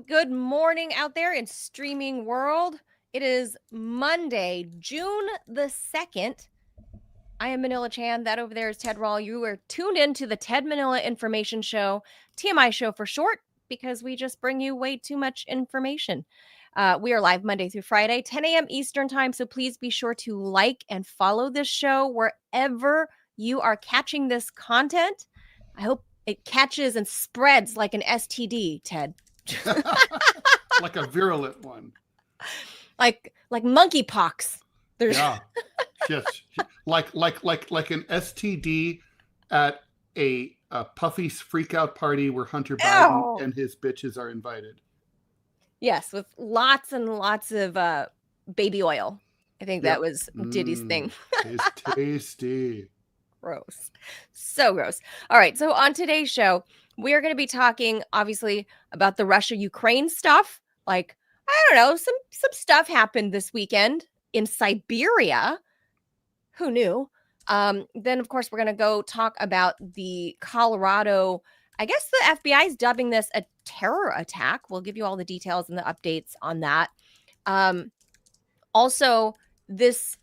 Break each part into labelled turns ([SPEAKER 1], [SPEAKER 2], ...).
[SPEAKER 1] Good morning out there in streaming world. It is Monday, June the 2nd. I am Manila Chan. That over there is Ted Rall. You are tuned in to the Ted Manila Information Show, TMI Show for short, because we just bring you way too much information. We are live Monday through Friday, 10 a.m. Eastern time. So please be sure to like and follow this show wherever you are catching this content. I hope it catches and spreads like an STD, Ted.
[SPEAKER 2] Like a virulent one.
[SPEAKER 1] Like monkeypox.
[SPEAKER 2] Yeah. Yes. Like an STD at a Puffy's freakout party where Hunter Biden and his bitches are invited.
[SPEAKER 1] Yes, with lots and lots of baby oil. I think that was Diddy's thing.
[SPEAKER 2] It's tasty.
[SPEAKER 1] Gross. So gross. All right. So on today's show, we are going to be talking, obviously, about the Russia-Ukraine stuff. Like, I don't know, some stuff happened this weekend in Siberia. Who knew? Then, of course, we're going to go talk about the Colorado, I guess the FBI is dubbing this a terror attack. We'll give you all the details and the updates on that. Also, this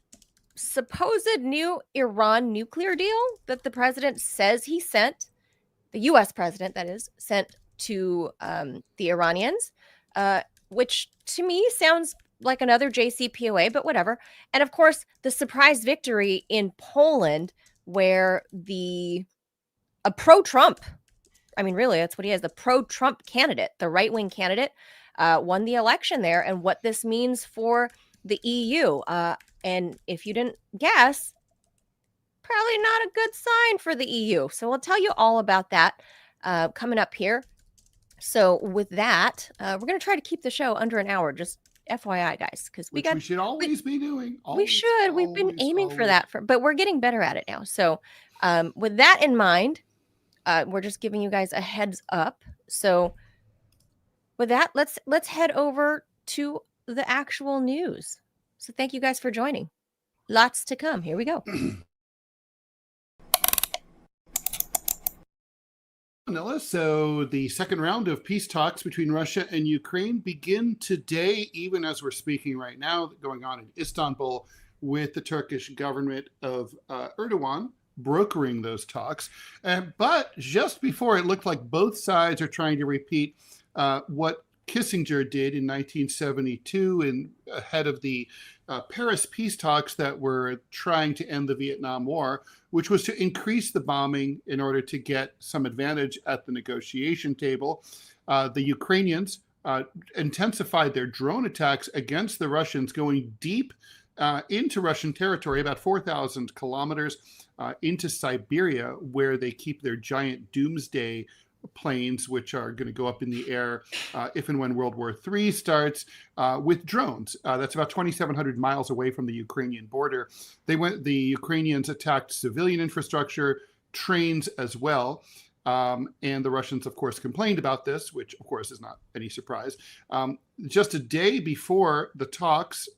[SPEAKER 1] supposed new Iran nuclear deal that the president says he sent, the U.S. president, that is, sent to the Iranians, which to me sounds like another JCPOA, but whatever. And of course, the surprise victory in Poland, where a pro-Trump, I mean, really, that's what he is, the pro-Trump candidate, the right-wing candidate, won the election there, and what this means for the EU. And if you didn't guess, probably not a good sign for the EU. So we'll tell you all about that coming up here. So with that, we're going to try to keep the show under an hour, just FYI, guys, because we should
[SPEAKER 2] always be doing.
[SPEAKER 1] We've been aiming for that, but we're getting better at it now. So with that in mind, we're just giving you guys a heads up. So with that, let's head over to the actual news. So thank you guys for joining. Lots to come. Here we go.
[SPEAKER 2] Manila, so the second round of peace talks between Russia and Ukraine begin today, even as we're speaking right now, going on in Istanbul with the Turkish government of Erdogan brokering those talks. But just before, it looked like both sides are trying to repeat what Kissinger did in 1972 and ahead of the Paris peace talks that were trying to end the Vietnam War, which was to increase the bombing in order to get some advantage at the negotiation table. The Ukrainians intensified their drone attacks against the Russians, going deep into Russian territory, about 4,000 kilometers into Siberia, where they keep their giant doomsday planes, which are going to go up in the air if and when World War III starts, with drones. That's about 2,700 miles away from the Ukrainian border. The Ukrainians attacked civilian infrastructure, trains as well. And the Russians, of course, complained about this, which, of course, is not any surprise. Just a day before the talks,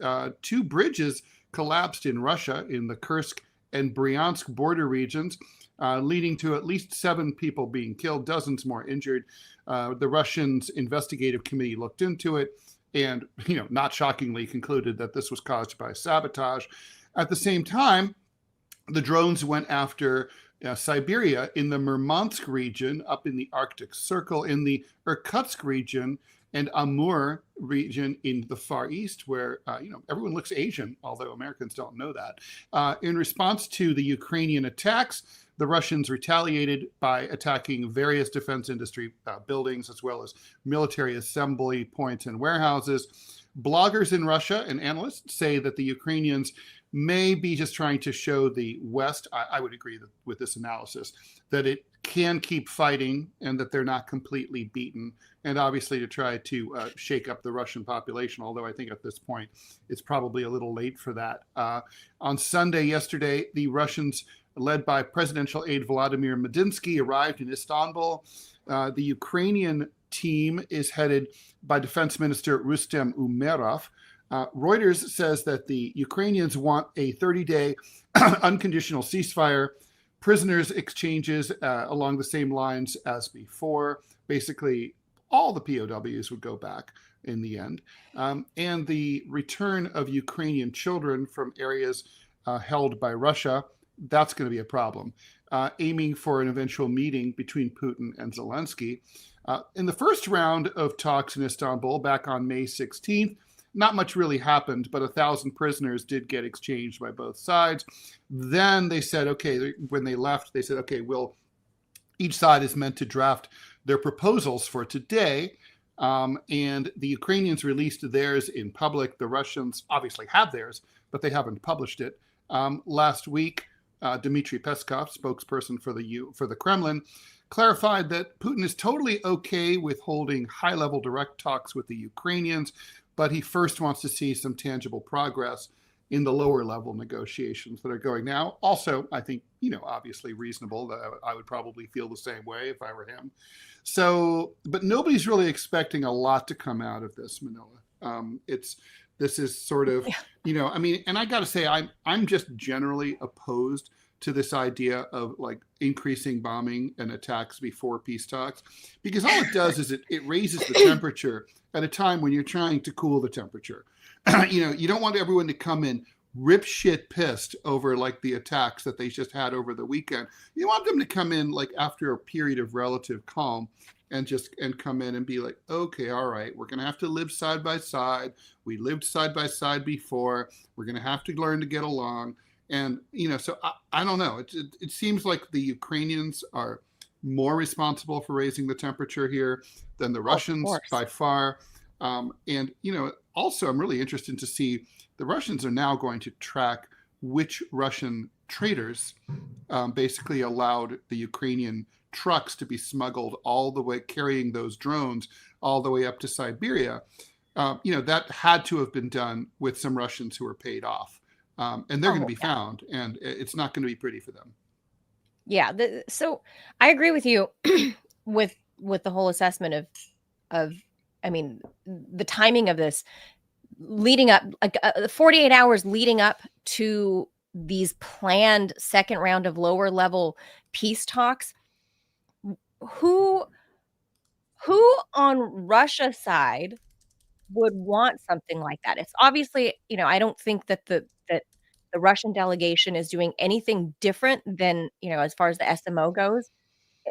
[SPEAKER 2] two bridges collapsed in Russia in the Kursk and Bryansk border regions, leading to at least 7 people being killed, dozens more injured. The Russians' investigative committee looked into it and, not shockingly concluded that this was caused by sabotage. At the same time, the drones went after Siberia in the Murmansk region, up in the Arctic Circle, in the Irkutsk region, and Amur region in the Far East, where everyone looks Asian, although Americans don't know that. In response to the Ukrainian attacks, the Russians retaliated by attacking various defense industry buildings, as well as military assembly points and warehouses. Bloggers in Russia and analysts say that the Ukrainians may be just trying to show the West, I would agree with this analysis, that it can keep fighting and that they're not completely beaten, and obviously to try to shake up the Russian population, although I think at this point it's probably a little late for that. On Sunday, yesterday, the Russians, led by presidential aide Vladimir Medinsky, arrived in Istanbul. The Ukrainian team is headed by Defense Minister Rustem Umerov. Reuters says that the Ukrainians want a 30-day unconditional ceasefire, prisoners exchanges along the same lines as before, basically all the POWs would go back in the end. And the return of Ukrainian children from areas held by Russia, that's going to be a problem. Aiming for an eventual meeting between Putin and Zelensky. In the first round of talks in Istanbul back on May 16th, not much really happened, but 1,000 prisoners did get exchanged by both sides. Then they said, okay, when they left, they said, okay, each side is meant to draft their proposals for today. And the Ukrainians released theirs in public. The Russians obviously have theirs, but they haven't published it. Last week, Dmitry Peskov, spokesperson for the Kremlin, clarified that Putin is totally okay with holding high-level direct talks with the Ukrainians, but he first wants to see some tangible progress in the lower-level negotiations that are going now. Also, I think, obviously reasonable. That I would probably feel the same way if I were him. So, but nobody's really expecting a lot to come out of this, Manila. This is sort of, and I got to say, I'm just generally opposed to this idea of like increasing bombing and attacks before peace talks, because all it does is it raises the temperature at a time when you're trying to cool the temperature. You don't want everyone to come in rip shit pissed over like the attacks that they just had over the weekend. You want them to come in like after a period of relative calm and come in and be like, okay, all right, we're going to have to live side by side. We lived side by side before. We're going to have to learn to get along. And, so I don't know. It seems like the Ukrainians are more responsible for raising the temperature here than the Russians by far. And, also I'm really interested to see the Russians are now going to track which Russian traders basically allowed the Ukrainian trucks to be smuggled all the way, carrying those drones all the way up to Siberia. That had to have been done with some Russians who were paid off. And they're going to be found, and it's not going to be pretty for them.
[SPEAKER 1] Yeah. So I agree with you with the whole assessment of, the timing of this leading up, like 48 hours leading up to these planned second round of lower level peace talks. Who on Russia's side would want something like that? It's obviously, I don't think that the Russian delegation is doing anything different than, as far as the SMO goes.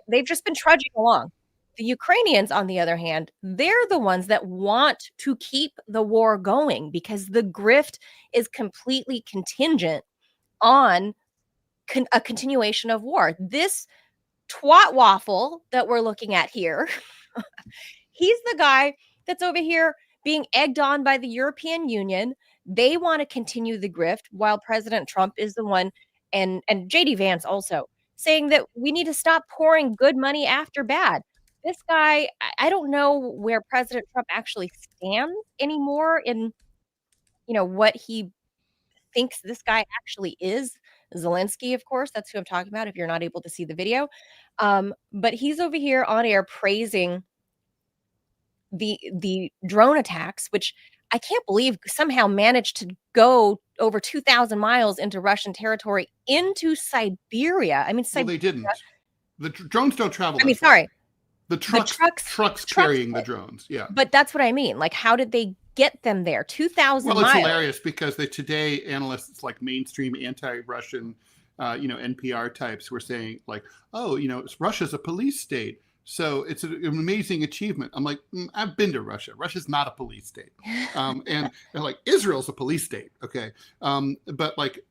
[SPEAKER 1] They've just been trudging along. The Ukrainians, on the other hand, they're the ones that want to keep the war going because the grift is completely contingent on a continuation of war. This twat waffle that we're looking at here, he's the guy that's over here being egged on by the European Union. They want to continue the grift while President Trump is the one, and JD Vance also, saying that we need to stop pouring good money after bad. This guy, I don't know where President Trump actually stands anymore in, what he thinks this guy actually is. Zelensky, of course, that's who I'm talking about if you're not able to see the video. But he's over here on air praising the drone attacks, which I can't believe somehow managed to go over 2,000 miles into Russian territory into Siberia.
[SPEAKER 2] Well, they didn't. The drones don't travel.
[SPEAKER 1] Sorry.
[SPEAKER 2] The trucks carrying the drones. Yeah.
[SPEAKER 1] But that's what I mean. Like, how did they get them there? 2,000 miles.
[SPEAKER 2] Well, it's hilarious because today analysts like mainstream anti-Russian, NPR types were saying like, oh, Russia's a police state. So it's an amazing achievement. I'm like, I've been to Russia. Russia's not a police state. And they're like, Israel's a police state. Okay. But like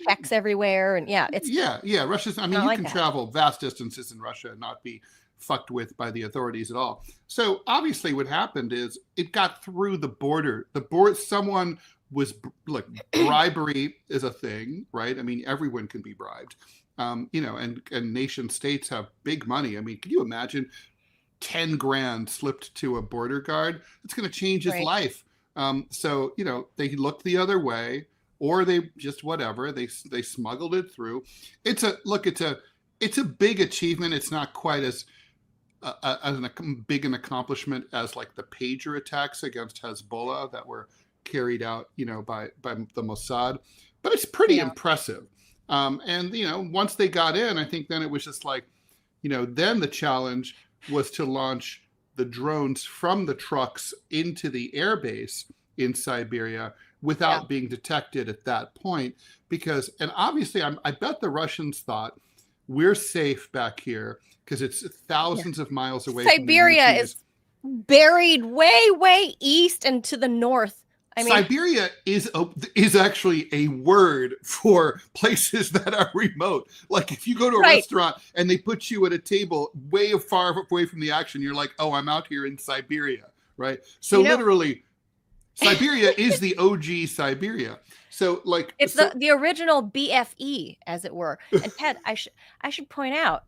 [SPEAKER 1] checks everywhere. And
[SPEAKER 2] Russia's, you can travel vast distances in Russia and not be fucked with by the authorities at all. So obviously what happened is it got through the border. Someone was bribery is a thing, right? I mean, everyone can be bribed. And nation states have big money. I mean, can you imagine 10 grand slipped to a border guard? It's going to change his life. So, they looked the other way, or they just whatever, they smuggled it through. It's a big achievement. It's not quite as big an accomplishment as like the pager attacks against Hezbollah that were carried out, by the Mossad, but it's pretty impressive. And, once they got in, I think then it was just like, then the challenge was to launch the drones from the trucks into the airbase in Siberia without being detected at that point. Because, and obviously, I bet the Russians thought we're safe back here because it's thousands of miles away.
[SPEAKER 1] Siberia
[SPEAKER 2] from the
[SPEAKER 1] is buried way east and to the north. I mean,
[SPEAKER 2] Siberia is actually a word for places that are remote. Like if you go to a restaurant and they put you at a table way far away from the action, you're like, oh, I'm out here in Siberia, right? So literally, Siberia is the OG Siberia. So like
[SPEAKER 1] it's the original BFE, as it were. And Ted, I should point out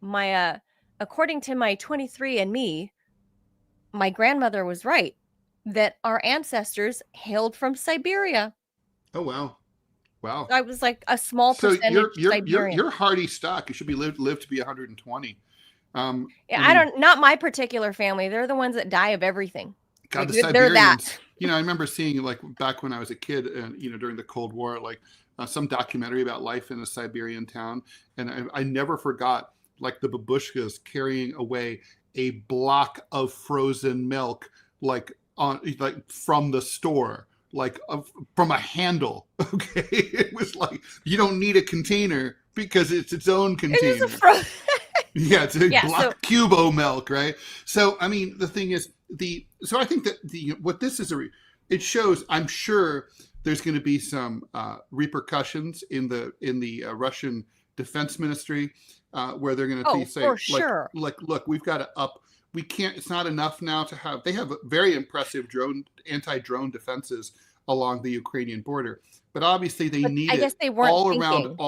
[SPEAKER 1] my according to my 23andMe, my grandmother was right that our ancestors hailed from Siberia.
[SPEAKER 2] Oh wow. Wow.
[SPEAKER 1] I was like a small percentage Siberian.
[SPEAKER 2] You're hardy stock. You should be live to be 120.
[SPEAKER 1] Not my particular family. They're the ones that die of everything.
[SPEAKER 2] God, the Siberians, they're that. I remember seeing like back when I was a kid and during the Cold War, like some documentary about life in a Siberian town. And I never forgot like the babushkas carrying away a block of frozen milk, like from the store, like from a handle. Okay. It was like, you don't need a container because it's its own container. It's a block cubo milk. Right. So, I mean, the thing is so I think that what this is it shows, I'm sure there's going to be some repercussions in the Russian Defense Ministry where they're going to say, look, we've got to up. We can't. It's not enough now to have. They have very impressive anti-drone defenses along the Ukrainian border, but obviously they need it all around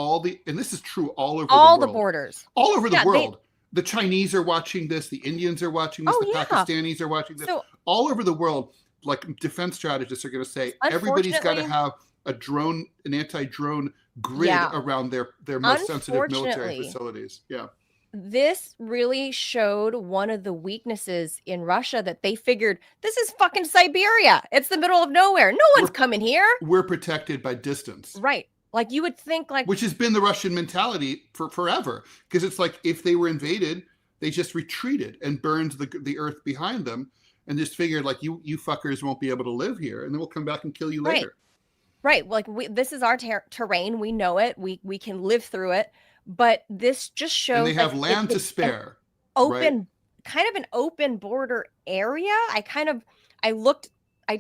[SPEAKER 2] and this is true all over
[SPEAKER 1] all
[SPEAKER 2] the
[SPEAKER 1] the borders,
[SPEAKER 2] all over the world. The Chinese are watching this. The Indians are watching this. The Pakistanis are watching this. So, all over the world, like defense strategists are going to say, everybody's got to have an anti-drone grid around their most sensitive military facilities. Yeah.
[SPEAKER 1] This really showed one of the weaknesses in Russia that they figured, this is fucking Siberia. It's the middle of nowhere. No one's coming here.
[SPEAKER 2] We're protected by distance.
[SPEAKER 1] Right. Like you would think
[SPEAKER 2] which has been the Russian mentality for forever. Because it's like if they were invaded, they just retreated and burned the earth behind them and just figured like you fuckers won't be able to live here and then we'll come back and kill you later.
[SPEAKER 1] Right. Like this is our terrain. We know it. We can live through it. But this just shows
[SPEAKER 2] and they have land to spare.
[SPEAKER 1] Kind of an open border area. I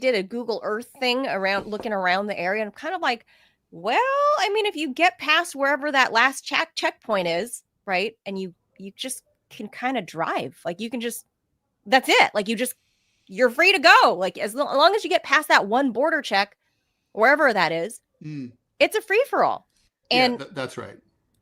[SPEAKER 1] did a Google Earth thing looking around the area and I'm kind of like, well, I mean, if you get past wherever that last checkpoint is, right? And you just can kind of drive, like you can just, that's it. Like you're free to go. Like as long as you get past that one border check, wherever that is, it's a free for all. And
[SPEAKER 2] that's right.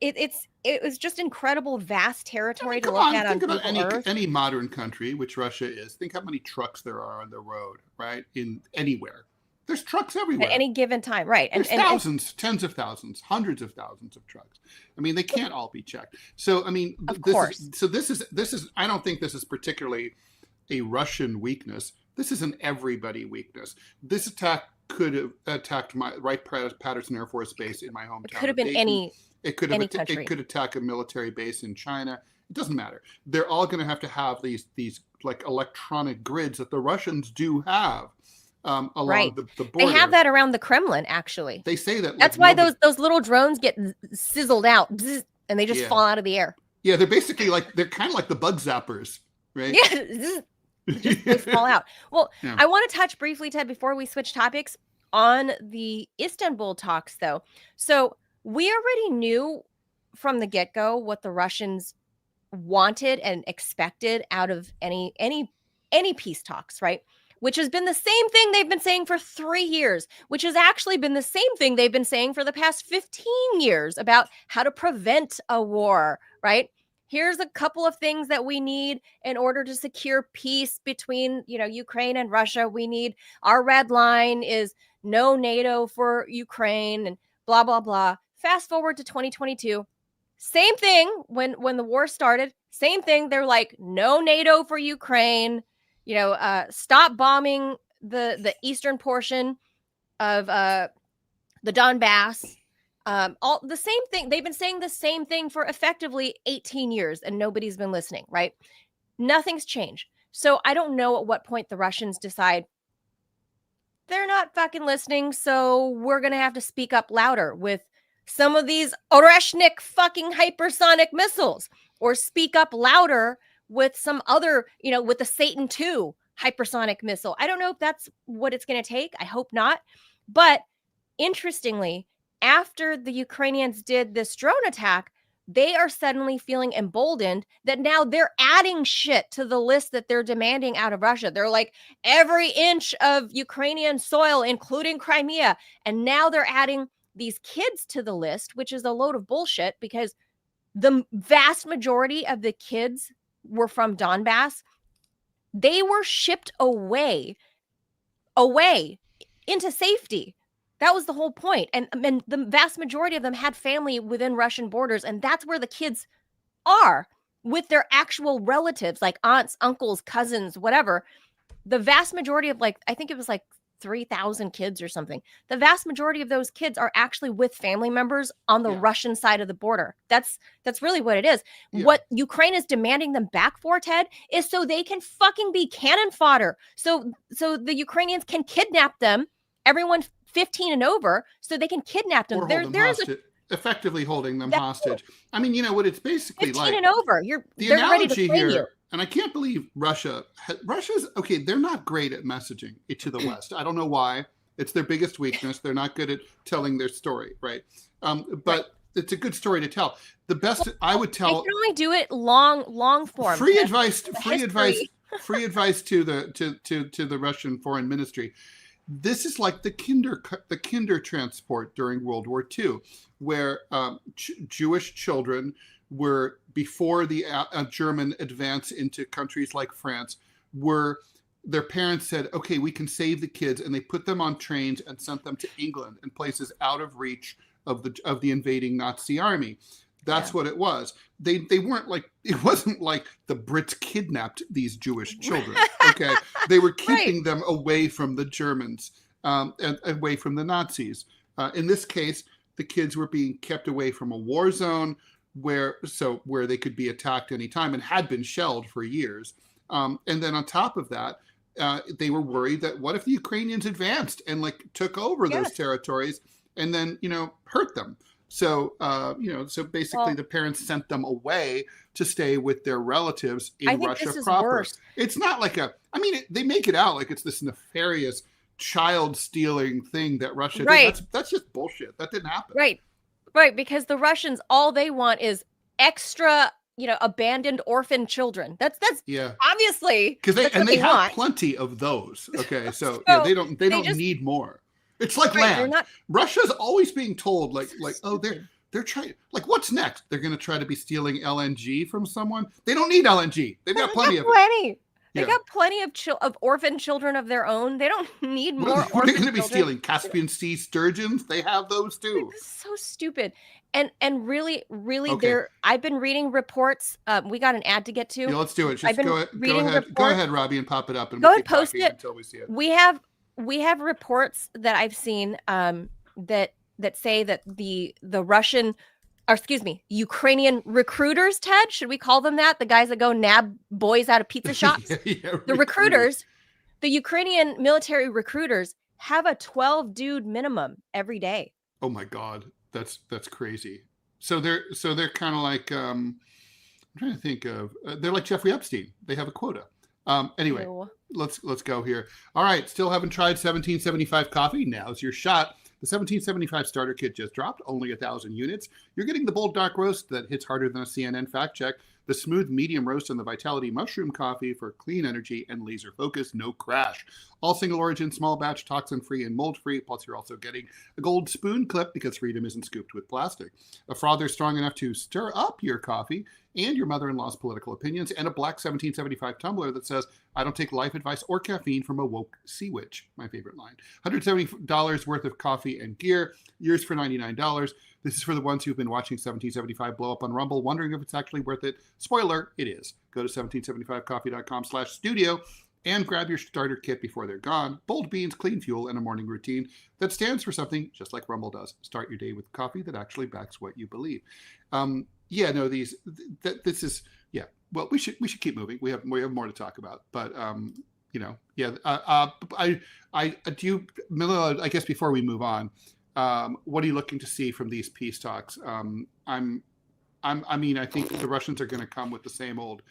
[SPEAKER 1] It was just incredible, vast territory to look at on Google Earth.
[SPEAKER 2] Any modern country, which Russia is, think how many trucks there are on the road, right? In anywhere. There's trucks everywhere.
[SPEAKER 1] At any given time, right.
[SPEAKER 2] There's thousands, tens of thousands, hundreds of thousands of trucks. I mean, they can't all be checked. So, I mean, this is, I don't think this is particularly a Russian weakness. This is an everybody weakness. This attack could have attacked my Wright-Patterson Air Force Base in my hometown.
[SPEAKER 1] It could have been any country.
[SPEAKER 2] It could attack a military base in China. It doesn't matter. They're all going to have these like electronic grids that the Russians do have along the border.
[SPEAKER 1] They have that around the Kremlin, actually.
[SPEAKER 2] They say that.
[SPEAKER 1] That's why those little drones get sizzled out and they just fall out of the air.
[SPEAKER 2] Yeah, they're basically they're kind of like the bug zappers, right?
[SPEAKER 1] Yeah, they fall out. Well, I want to touch briefly, Ted, before we switch topics on the Istanbul talks, though. So we already knew from the get-go what the Russians wanted and expected out of any peace talks, right? Which has been the same thing they've been saying for 3 years, which has actually been the same thing they've been saying for the past 15 years about how to prevent a war, right? Here's a couple of things that we need in order to secure peace between, Ukraine and Russia. We need, our red line is no NATO for Ukraine and blah, blah, blah. Fast forward to 2022. Same thing when the war started. Same thing. They're like, no NATO for Ukraine. Stop bombing the eastern portion of the Donbass. All the same thing. They've been saying the same thing for effectively 18 years and nobody's been listening, right? Nothing's changed. So I don't know at what point the Russians decide they're not fucking listening, so we're going to have to speak up louder with some of these Oreshnik fucking hypersonic missiles, or speak up louder with some other, with the Satan II hypersonic missile. I don't know if that's what it's going to take. I hope not. But interestingly, after the Ukrainians did this drone attack, they are suddenly feeling emboldened that now they're adding shit to the list that they're demanding out of Russia. They're like, every inch of Ukrainian soil, including Crimea. And now they're adding these kids to the list, which is a load of bullshit, because the vast majority of the kids were from Donbass. They were shipped away into safety. That was the whole point. And the vast majority of them had family within Russian borders. And that's where the kids are, with their actual relatives, like aunts, uncles, cousins, whatever. The vast majority of, I think it was 3,000 kids or something. The vast majority of those kids are actually with family members on the Russian side of the border. That's really what it is. Yeah. What Ukraine is demanding them back for, Ted, is so they can fucking be cannon fodder. So the Ukrainians can kidnap them, everyone 15 and over, so they can kidnap them.
[SPEAKER 2] Or hold them hostage. Effectively holding them hostage. I mean, what it's basically
[SPEAKER 1] 15
[SPEAKER 2] like.
[SPEAKER 1] 15 and over. They're ready to play you.
[SPEAKER 2] And I can't believe Russia's okay. They're not great at messaging it to the West. I don't know why. It's their biggest weakness. They're not good at telling their story, right? But it's a good story to tell. The best I would tell.
[SPEAKER 1] They can only do it long form.
[SPEAKER 2] Free advice to the Russian Foreign Ministry. This is like the kinder transport during World War II, where Jewish children were, before the German advance into countries like France, their parents said, okay, we can save the kids, and they put them on trains and sent them to England and places out of reach of the invading Nazi army. That's what it was. They weren't it wasn't like the Brits kidnapped these Jewish children. Okay, they were keeping them away from the Germans and away from the Nazis. In this case, the kids were being kept away from a war zone where they could be attacked anytime, and had been shelled for years. And then on top of that, they were worried that what if the Ukrainians advanced and took over those territories and then hurt them. So, so basically the parents sent them away to stay with their relatives in Russia proper. Worse. It's not they make it out like it's this nefarious child stealing thing that Russia did. That's just bullshit. That didn't happen.
[SPEAKER 1] Right. Because the Russians, all they want is extra, abandoned orphan children. That's obviously
[SPEAKER 2] because they have plenty of those. Okay. So they don't need more. It's like land. Russia's always being told they're trying, what's next? They're going to try to be stealing LNG from someone. They don't need LNG. They've got plenty of it.
[SPEAKER 1] They got plenty of orphan children of their own. They don't need more.
[SPEAKER 2] What are they going to be stealing? Caspian Sea sturgeons? They have those too.
[SPEAKER 1] This is so stupid. And really, I've been reading reports. We got an ad to get to.
[SPEAKER 2] Yeah, let's do it. Just go ahead, Robbie, and pop it up, and
[SPEAKER 1] go ahead, post it
[SPEAKER 2] until we see it.
[SPEAKER 1] We have reports that I've seen that say that the Ukrainian recruiters, Ted, should we call them that? The guys that go nab boys out of pizza shops? The recruiters, the Ukrainian military recruiters have a 12-dude minimum every day.
[SPEAKER 2] Oh my God. That's crazy. So they're kind of like, I'm trying to think of, they're like Jeffrey Epstein. They have a quota. Anyway, let's go here. All right. Still haven't tried 1775 coffee? Now's your shot. The 1775 starter kit just dropped, only 1,000 units. You're getting the bold dark roast that hits harder than a CNN fact check, the smooth medium roast, and the Vitality mushroom coffee for clean energy and laser focus, no crash. All single origin, small batch, toxin free, and mold free. Plus, you're also getting a gold spoon clip because freedom isn't scooped with plastic. A frother strong enough to stir up your coffee and your mother-in-law's political opinions, and a black 1775 tumbler that says, I don't take life advice or caffeine from a woke sea witch. My favorite line. $170 worth of coffee and gear. Yours for $99. This is for the ones who've been watching 1775 blow up on Rumble, wondering if it's actually worth it. Spoiler, it is. Go to 1775coffee.com/studio and grab your starter kit before they're gone. Bold beans, clean fuel, and a morning routine that stands for something just like Rumble does. Start your day with coffee that actually backs what you believe. well, we should keep moving. We have more to talk about, but yeah. Do you, Manila? I guess before we move on, what are you looking to see from these peace talks? I think the Russians are going to come with the same old,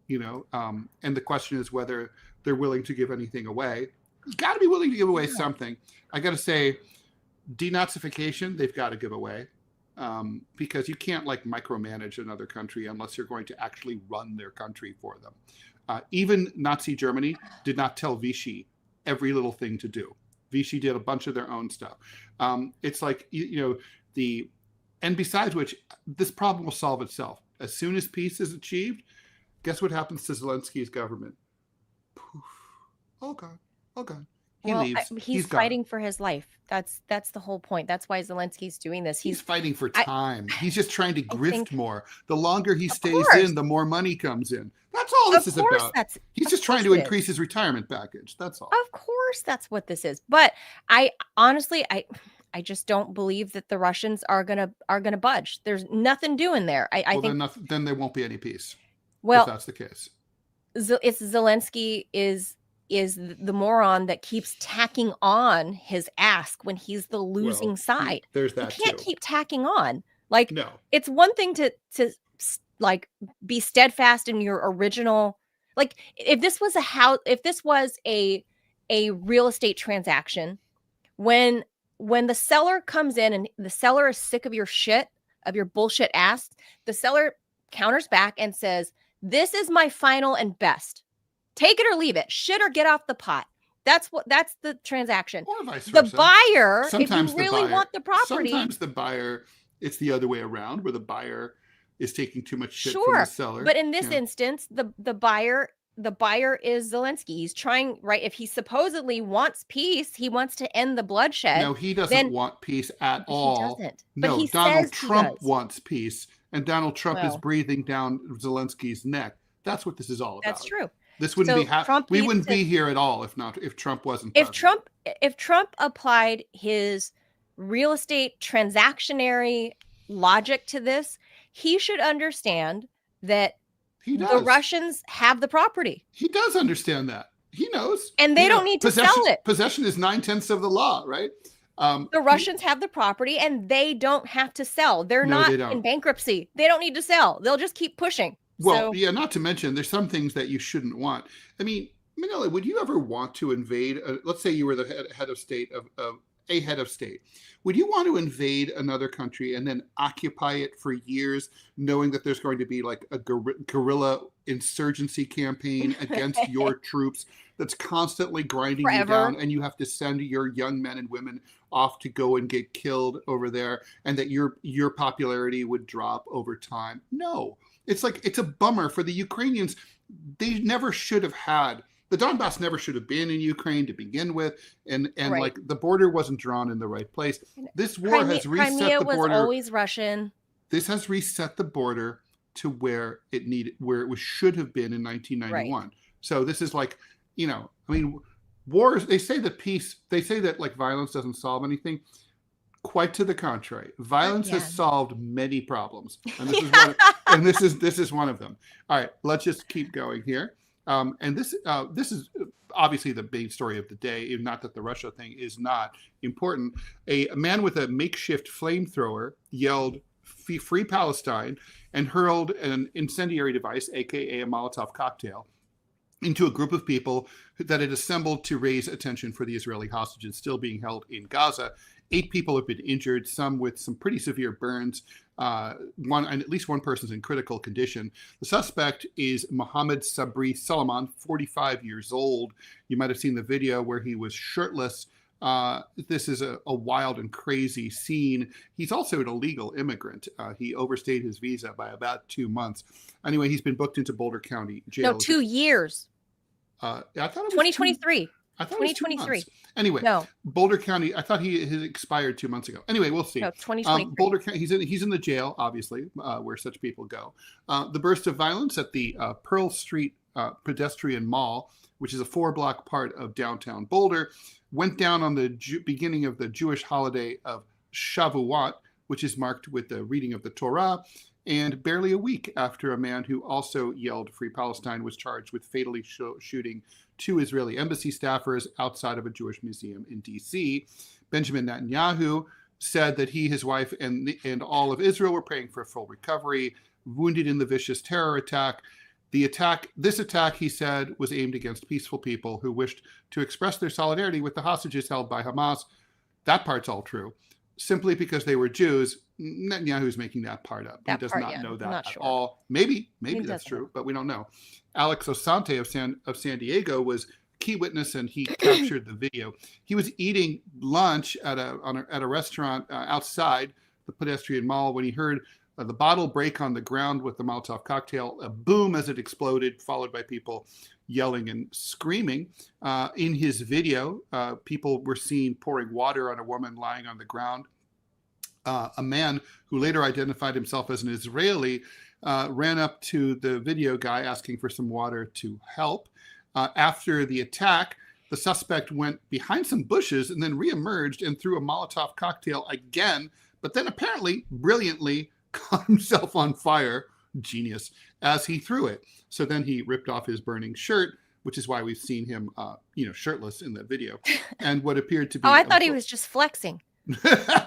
[SPEAKER 2] and the question is whether they're willing to give anything away. You've got to be willing to give away something. I got to say, denazification, they've got to give away, because you can't micromanage another country unless you're going to actually run their country for them. Even Nazi Germany did not tell Vichy every little thing to do. Vichy did a bunch of their own stuff. It's like, and besides which, this problem will solve itself. As soon as peace is achieved, guess what happens to Zelensky's government? Poof. Oh God. He leaves.
[SPEAKER 1] He's fighting for his life. That's the whole point. That's why Zelensky's doing this.
[SPEAKER 2] He's fighting for time. He's just trying to grift more. The longer he stays in, the more money comes in. That's all this is about. He's just trying to increase his retirement package. That's all.
[SPEAKER 1] Of course, that's what this is. But I honestly just don't believe that the Russians are gonna budge. There's nothing doing there. I think
[SPEAKER 2] then there won't be any peace.
[SPEAKER 1] Well,
[SPEAKER 2] if that's the case.
[SPEAKER 1] It's Zelensky is the moron that keeps tacking on his ask when he's the losing side.
[SPEAKER 2] There's that.
[SPEAKER 1] You can't keep tacking on.
[SPEAKER 2] No.
[SPEAKER 1] It's one thing to be steadfast in your original. If this was a real estate transaction, when the seller comes in and the seller is sick of your shit, of your bullshit ask, the seller counters back and says, "This is my final and best. Take it or leave it. Shit or get off the pot." That's the transaction.
[SPEAKER 2] Or vice versa.
[SPEAKER 1] The buyer,
[SPEAKER 2] sometimes
[SPEAKER 1] if you really want the property.
[SPEAKER 2] Sometimes the buyer, it's the other way around, where the buyer is taking too much shit from the seller.
[SPEAKER 1] But in this instance, the buyer is Zelensky. He's trying, right? If he supposedly wants peace, he wants to end the bloodshed.
[SPEAKER 2] No, he doesn't want peace at all.
[SPEAKER 1] He doesn't.
[SPEAKER 2] No,
[SPEAKER 1] but he
[SPEAKER 2] Donald
[SPEAKER 1] says
[SPEAKER 2] Trump
[SPEAKER 1] he does.
[SPEAKER 2] wants peace, and Donald Trump is breathing down Zelensky's neck. That's what this is all about.
[SPEAKER 1] That's true.
[SPEAKER 2] This wouldn't we wouldn't be here at all if Trump wasn't president.
[SPEAKER 1] If Trump applied his real estate transactionary logic to this, he should understand that the Russians have the property.
[SPEAKER 2] He does understand that. He knows.
[SPEAKER 1] And they don't need to sell it.
[SPEAKER 2] Possession is 9/10 of the law, right?
[SPEAKER 1] The Russians have the property and they don't have to sell. They're not in bankruptcy. They don't need to sell. They'll just keep pushing.
[SPEAKER 2] Well, yeah, not to mention there's some things that you shouldn't want. I mean, Manila, would you ever want to invade, let's say you were the head of state of a head of state. Would you want to invade another country and then occupy it for years, knowing that there's going to be a guerrilla insurgency campaign against your troops that's constantly grinding you down, and you have to send your young men and women off to go and get killed over there, and that your popularity would drop over time? No. It's a bummer for the Ukrainians. They never should have had. The Donbass never should have been in Ukraine to begin with, and the border wasn't drawn in the right place. This war has reset
[SPEAKER 1] Crimea
[SPEAKER 2] the border.
[SPEAKER 1] Was always Russian.
[SPEAKER 2] This has reset the border to where it should have been in 1991. Right. So this is wars. They say that violence doesn't solve anything. Quite to the contrary, violence has solved many problems, and this is one of them. All right, let's just keep going here. And this is obviously the big story of the day. Not that the Russia thing is not important. A man with a makeshift flamethrower yelled "Free Palestine" and hurled an incendiary device, aka a Molotov cocktail, into a group of people that had assembled to raise attention for the Israeli hostages still being held in Gaza. 8 people have been injured, some with some pretty severe burns. At least one person's in critical condition. The suspect is Mohamed Sabry Soliman, 45 years old. You might have seen the video where he was shirtless. This is a wild and crazy scene. He's also an illegal immigrant. He overstayed his visa by about 2 months. Anyway, he's been booked into Boulder County Jail.
[SPEAKER 1] No, 2 years.
[SPEAKER 2] I thought it was
[SPEAKER 1] 2023.
[SPEAKER 2] I thought 2023. Anyway, no. Boulder County. I thought he had expired 2 months ago. Anyway, we'll see.
[SPEAKER 1] No, 2023.
[SPEAKER 2] Boulder County. He's in the jail, obviously, where such people go. The burst of violence at the Pearl Street Pedestrian Mall, which is a 4-block part of downtown Boulder, went down on the beginning of the Jewish holiday of Shavuot, which is marked with the reading of the Torah. And barely a week after a man who also yelled Free Palestine was charged with fatally shooting 2 Israeli embassy staffers outside of a Jewish museum in D.C., Benjamin Netanyahu said that he, his wife, and all of Israel were praying for a full recovery, wounded in the vicious terror attack. This attack, he said, was aimed against peaceful people who wished to express their solidarity with the hostages held by Hamas. That part's all true. Simply because they were Jews, Netanyahu's making that part up. He does not know that at all. Maybe that's true, but we don't know. Alex Osante of San Diego was key witness, and he captured the video. He was eating lunch at a restaurant outside the pedestrian mall when he heard the bottle break on the ground with the Molotov cocktail, a boom as it exploded, followed by people yelling and screaming. In his video, people were seen pouring water on a woman lying on the ground. A man who later identified himself as an Israeli ran up to the video guy asking for some water to help. After the attack, the suspect went behind some bushes and then reemerged and threw a Molotov cocktail again, but then apparently brilliantly caught himself on fire, genius, as he threw it. So then he ripped off his burning shirt, which is why we've seen him, shirtless in the video. And what appeared to be...
[SPEAKER 1] I thought he was just flexing.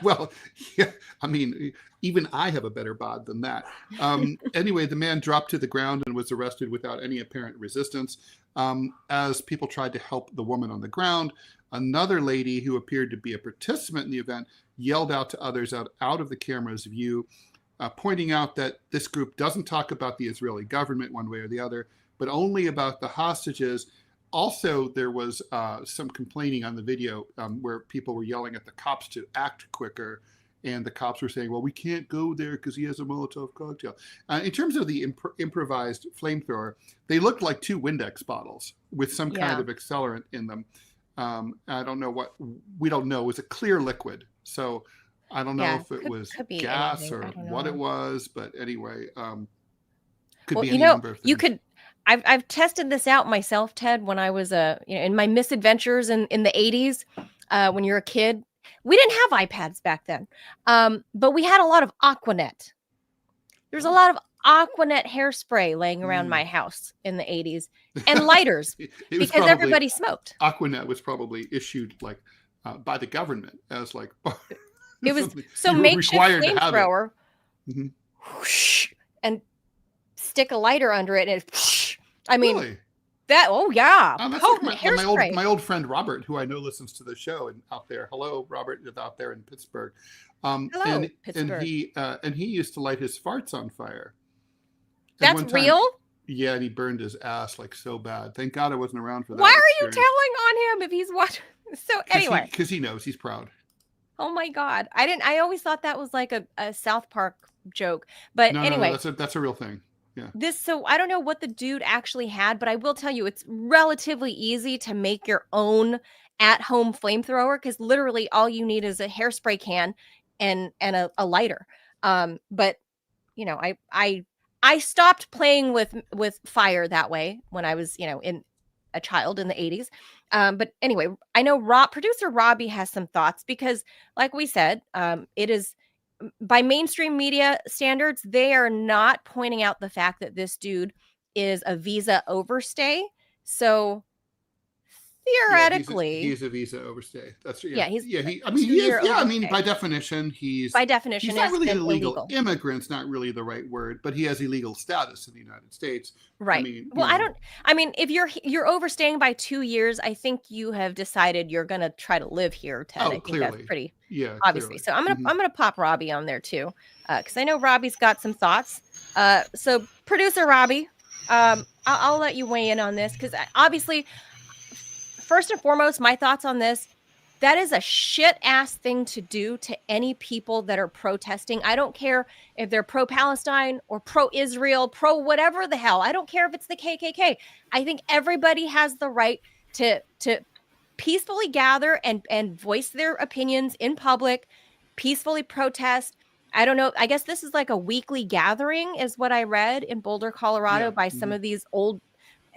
[SPEAKER 2] Well, yeah, I mean, even I have a better bod than that. Anyway, the man dropped to the ground and was arrested without any apparent resistance. As people tried to help the woman on the ground, another lady who appeared to be a participant in the event yelled out to others out of the camera's view, pointing out that this group doesn't talk about the Israeli government one way or the other, but only about the hostages. Also, there was some complaining on the video where people were yelling at the cops to act quicker, and the cops were saying, well, we can't go there because he has a Molotov cocktail. In terms of the improvised flamethrower, they looked like 2 Windex bottles with some kind of accelerant in them. I don't know what, we don't know. It was a clear liquid. So I don't know if it was gas or what it was, but anyway, could be any number of things.
[SPEAKER 1] You could, I've tested this out myself, Ted, when I was in my misadventures in the 80s, when you're a kid. We didn't have iPads back then, but we had a lot of Aquanet. There's a lot of Aquanet hairspray laying around my house in the 80s, and lighters because everybody smoked.
[SPEAKER 2] Aquanet was probably issued by the government as
[SPEAKER 1] it was so makeshift flamethrower, whoosh, and stick a lighter under it, and whoosh. I mean, really? That, oh yeah,
[SPEAKER 2] potent my old friend Robert, who I know listens to the show and out there. Hello, Robert, is out there in Pittsburgh.
[SPEAKER 1] Hello, Pittsburgh.
[SPEAKER 2] And he used to light his farts on fire.
[SPEAKER 1] That's real?
[SPEAKER 2] Yeah, and he burned his ass so bad. Thank God I wasn't around for that.
[SPEAKER 1] Why are you telling on him if he's watching? So anyway,
[SPEAKER 2] because he knows, he's proud.
[SPEAKER 1] Oh my God, I always thought that was like a South Park joke, but anyway,
[SPEAKER 2] no, that's a real thing. Yeah.
[SPEAKER 1] So I don't know what the dude actually had, but I will tell you it's relatively easy to make your own at-home flamethrower because literally all you need is a hairspray can and a lighter. But I stopped playing with fire that way when I was in a child in the 80s. But anyway, I know producer Robbie has some thoughts because, like we said, it is. By mainstream media standards, they are not pointing out the fact that this dude is a visa overstay. So theoretically,
[SPEAKER 2] he's a visa overstay. That's
[SPEAKER 1] he is.
[SPEAKER 2] By definition, he's not really an illegal immigrant. Not really the right word, but he has illegal status in the United States.
[SPEAKER 1] Right. If you're overstaying by 2 years, I think you have decided you're going to try to live here, Ted. I think
[SPEAKER 2] clearly.
[SPEAKER 1] That's pretty
[SPEAKER 2] Clearly.
[SPEAKER 1] obviously. So I'm gonna pop Robbie on there too, because I know Robbie's got some thoughts. So producer Robbie, I'll let you weigh in on this because obviously. First and foremost, my thoughts on this, that is a shit ass thing to do to any people that are protesting. I don't care if they're pro-Palestine or pro-Israel, pro whatever the hell. I don't care if it's the KKK. I think everybody has the right to peacefully gather and voice their opinions in public, peacefully protest. I don't know. I guess this is like a weekly gathering is what I read in Boulder, Colorado by some of these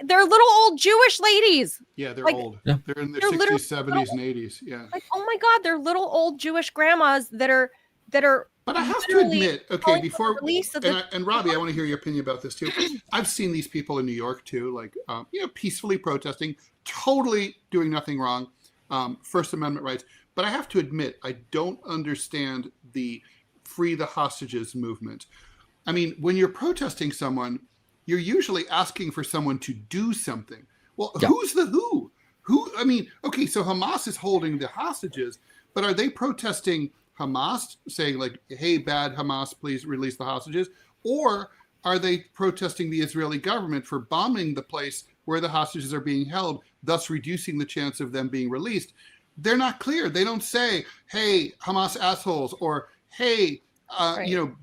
[SPEAKER 1] they're little old Jewish ladies.
[SPEAKER 2] Yeah, they're old. Yeah. They're in their 60s, 70s, and 80s. Yeah.
[SPEAKER 1] Oh my God, they're little old Jewish grandmas that are
[SPEAKER 2] But I have to
[SPEAKER 1] literally
[SPEAKER 2] admit, okay,
[SPEAKER 1] calling for
[SPEAKER 2] before
[SPEAKER 1] the release of the
[SPEAKER 2] and Robbie, I want to hear your opinion about this too. I've seen these people in New York too, like peacefully protesting, totally doing nothing wrong, First Amendment rights. But I have to admit, I don't understand the free the hostages movement. I mean, when you're protesting someone, you're usually asking for someone to do something. Well,
[SPEAKER 3] Yeah.
[SPEAKER 2] who's the who? Who? I mean, okay, so Hamas is holding the hostages, but are they protesting Hamas, saying like, hey, bad Hamas, please release the hostages? Or are they protesting the Israeli government for bombing the place where the hostages are being held, thus reducing the chance of them being released? They're not clear. They don't say, hey, Hamas assholes, or hey,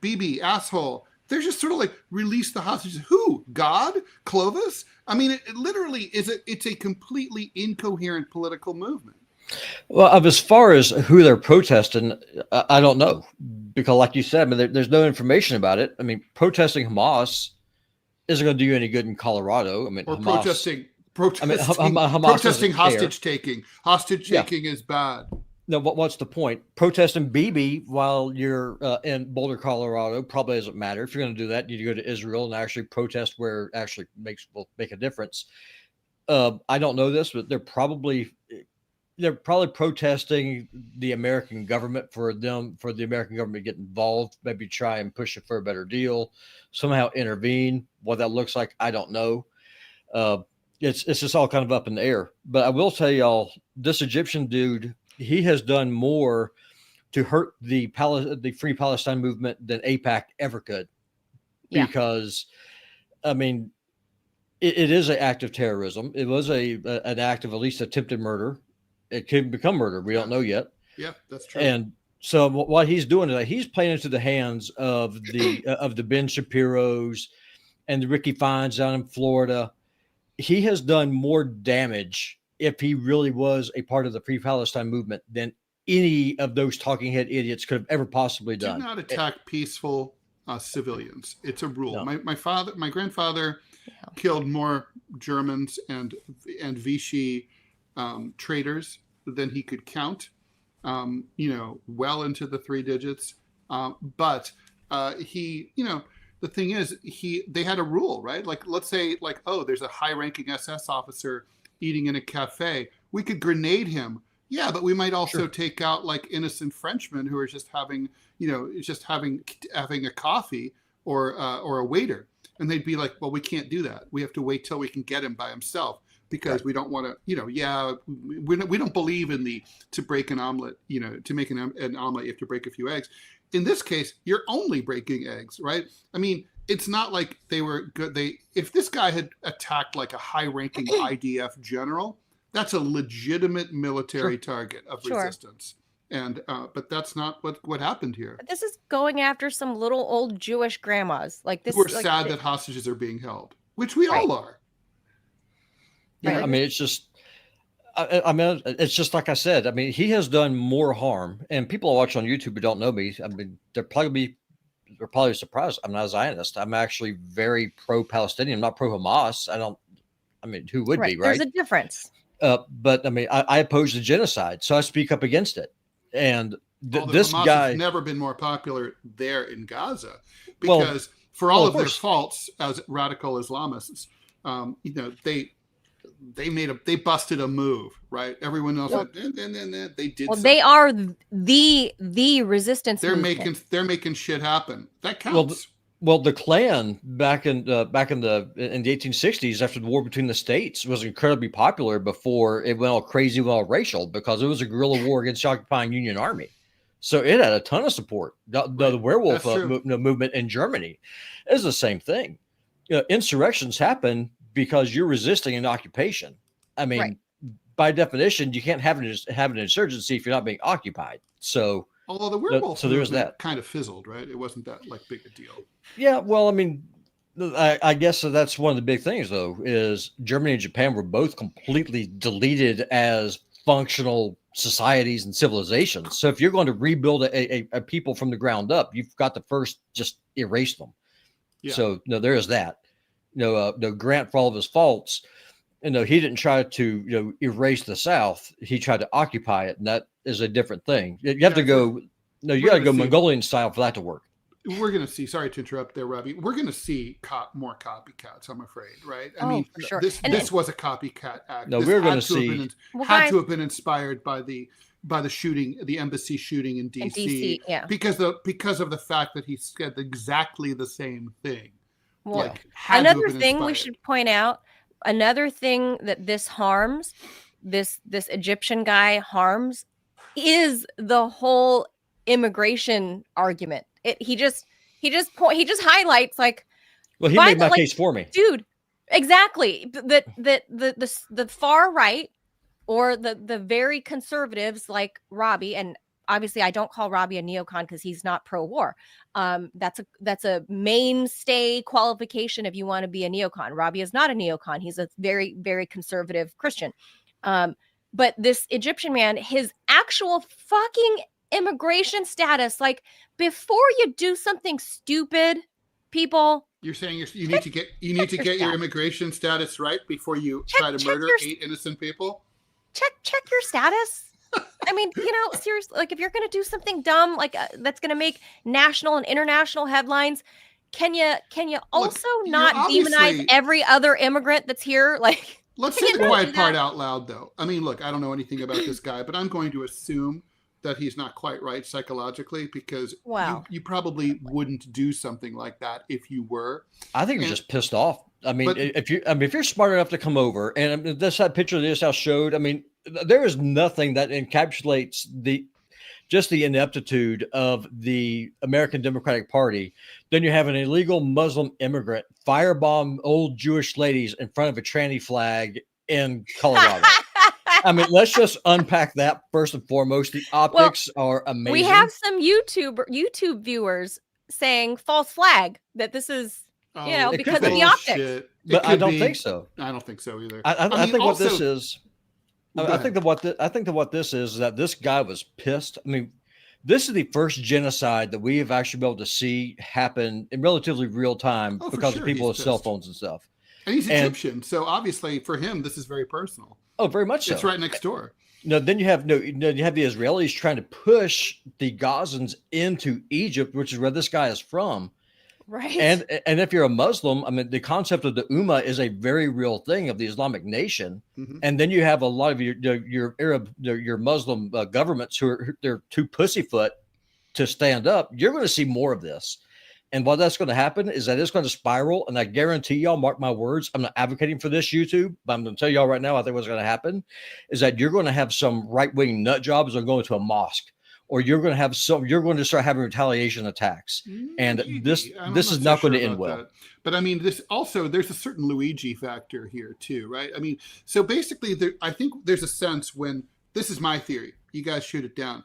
[SPEAKER 2] Bibi asshole. They're just sort of like, release the hostages. Who? God? Clovis? I mean, it literally is. It's a completely incoherent political movement.
[SPEAKER 3] Well, as far as who they're protesting, I don't know, because like you said, I mean, there's no information about it. I mean, protesting Hamas isn't going to do you any good in Colorado. I mean,
[SPEAKER 2] Or
[SPEAKER 3] Hamas,
[SPEAKER 2] Hamas protesting hostage taking. Hostage taking is bad.
[SPEAKER 3] No, what's the point? Protesting Bibi while you're in Boulder, Colorado probably doesn't matter. If you're going to do that, you need to go to Israel and actually protest where it actually will make a difference. I don't know this, but they're probably protesting the American government for the American government to get involved, maybe try and push it for a better deal, somehow intervene. What that looks like, I don't know. It's just all kind of up in the air. But I will tell y'all, this Egyptian dude, he has done more to hurt the Free Palestine movement than AIPAC ever could.
[SPEAKER 1] Yeah.
[SPEAKER 3] Because, I mean, it is an act of terrorism. It was an act of at least attempted murder. It could become murder. We don't know yet.
[SPEAKER 2] Yeah, that's true.
[SPEAKER 3] And so what he's doing is that he's playing into the hands of the Ben Shapiros and the Ricky Fines down in Florida. He has done more damage, if he really was a part of the Free Palestine movement, than any of those talking head idiots could have ever possibly done.
[SPEAKER 2] Do not attack peaceful civilians. It's a rule.
[SPEAKER 3] No.
[SPEAKER 2] My grandfather killed more Germans and Vichy traitors than he could count, well into the three digits. But he, the thing is, they had a rule, right? Like, let's say, like, oh, there's a high-ranking SS officer eating in a cafe. We could grenade him. Yeah, but we might also take out like innocent Frenchmen who are just having, having a coffee or a waiter, and they'd be like, well, we can't do that. We have to wait till we can get him by himself. Because we don't want to, we don't believe in to break an omelet, to make an omelet, you have to break a few eggs. In this case, you're only breaking eggs, right? I mean, it's not like they were good. If this guy had attacked like a high-ranking IDF general, that's a legitimate military target of resistance. And but that's not what happened here.
[SPEAKER 1] This is going after some little old Jewish grandmas. Like this.
[SPEAKER 2] We're sad that hostages are being held, which we all are.
[SPEAKER 3] Yeah, I mean, it's just, it's just like I said. I mean, he has done more harm, and people who watch on YouTube who don't know me, I mean, they're probably surprised. I'm not a Zionist. I'm actually very pro-Palestinian, not pro-Hamas. Who would be, right?
[SPEAKER 1] There's a difference.
[SPEAKER 3] But I mean, I oppose the genocide, so I speak up against it. And this
[SPEAKER 2] Hamas
[SPEAKER 3] guy
[SPEAKER 2] has never been more popular there in Gaza because for all of their faults as radical Islamists, they busted a move, right? Everyone else they did.
[SPEAKER 1] Well, they are the resistance.
[SPEAKER 2] They're making shit happen. That counts.
[SPEAKER 3] Well, the Klan back in the 1860s, after the war between the states, was incredibly popular before it went all crazy, went all racial, because it was a guerrilla war against the occupying Union Army. So it had a ton of support. The werewolf movement in Germany is the same thing. Insurrections happen because you're resisting an occupation. I mean, by definition, you can't have an insurgency if you're not being occupied. So,
[SPEAKER 2] although the werewolf
[SPEAKER 3] there's that
[SPEAKER 2] kind of fizzled, right? It wasn't that like big a deal.
[SPEAKER 3] Yeah, well, I mean, I guess that's one of the big things, though, is Germany and Japan were both completely deleted as functional societies and civilizations. So if you're going to rebuild a people from the ground up, you've got to first just erase them. Yeah. So there is that. Grant, for all of his faults, he didn't try to erase the South. He tried to occupy it, and that is a different thing. You have to go. No, you
[SPEAKER 2] We're
[SPEAKER 3] got to go
[SPEAKER 2] gonna see-
[SPEAKER 3] Mongolian style for that to work.
[SPEAKER 2] We're going to see, sorry to interrupt there, Robbie. We're going to see more copycats, I'm afraid, right? I mean,
[SPEAKER 1] for sure.
[SPEAKER 2] This was a copycat act.
[SPEAKER 3] No,
[SPEAKER 2] this
[SPEAKER 3] we're going
[SPEAKER 2] had
[SPEAKER 3] to see.
[SPEAKER 2] To have been inspired by the shooting, the embassy shooting in DC,
[SPEAKER 1] yeah,
[SPEAKER 2] because of the fact that he said exactly the same thing.
[SPEAKER 1] Well,
[SPEAKER 2] had to have
[SPEAKER 1] another
[SPEAKER 2] been
[SPEAKER 1] thing we
[SPEAKER 2] inspired.
[SPEAKER 1] should point out, another thing that this harms, this Egyptian guy harms, is the whole immigration argument. He just highlights like,
[SPEAKER 3] Well, he
[SPEAKER 1] by
[SPEAKER 3] made
[SPEAKER 1] the-
[SPEAKER 3] my
[SPEAKER 1] like,
[SPEAKER 3] case for me.
[SPEAKER 1] dude, exactly, that the far right or the very conservatives like Robbie, and obviously I don't call Robbie a neocon because he's not pro-war. That's a mainstay qualification if you want to be a neocon. Robbie is not a neocon. He's a very, very conservative Christian. But this Egyptian man, his actual fucking immigration status, like, before you do something stupid, people,
[SPEAKER 2] You're saying you need to get your immigration status right before you try to murder 8 innocent people?
[SPEAKER 1] check your status. I mean, seriously, like, if you're going to do something dumb, like that's going to make national and international headlines, can you also not demonize every other immigrant that's here? Like,
[SPEAKER 2] let's say the quiet part out loud, though. I mean, look, I don't know anything about this guy, but I'm going to assume that he's not quite right psychologically, because you probably wouldn't do something like that if you were.
[SPEAKER 3] I think you're just pissed off. I mean, if you're smart enough to come over, and that picture that this house showed, I mean, there is nothing that encapsulates the ineptitude of the American Democratic Party. Then you have an illegal Muslim immigrant firebomb old Jewish ladies in front of a tranny flag in Colorado. I mean, let's just unpack that first and foremost. The optics are amazing.
[SPEAKER 1] We have some YouTube viewers saying false flag, that this is, because of the optics.
[SPEAKER 3] But I don't think so.
[SPEAKER 2] I don't think so either.
[SPEAKER 3] I think what this is. I think that what this is that this guy was pissed. I mean, this is the first genocide that we have actually been able to see happen in relatively real time because of people with cell phones and stuff.
[SPEAKER 2] And he's Egyptian, so obviously for him this is very personal.
[SPEAKER 3] Oh, very much so.
[SPEAKER 2] It's right next door.
[SPEAKER 3] No, then you have the Israelis trying to push the Gazans into Egypt, which is where this guy is from.
[SPEAKER 1] Right.
[SPEAKER 3] And if you're a Muslim, I mean, the concept of the Ummah is a very real thing of the Islamic nation. Mm-hmm. And then you have a lot of your Arab, your Muslim governments they're too pussyfoot to stand up. You're going to see more of this. And what that's going to happen is that it's going to spiral. And I guarantee y'all, mark my words, I'm not advocating for this, YouTube, but I'm going to tell y'all right now, I think what's going to happen is that you're going to have some right-wing nut jobs that are going to a mosque, or you're going to start having retaliation attacks. And this is not going to end well.
[SPEAKER 2] That. But I mean, there's a certain Luigi factor here too, right? I mean, so basically I think there's a sense when, this is my theory, you guys shoot it down,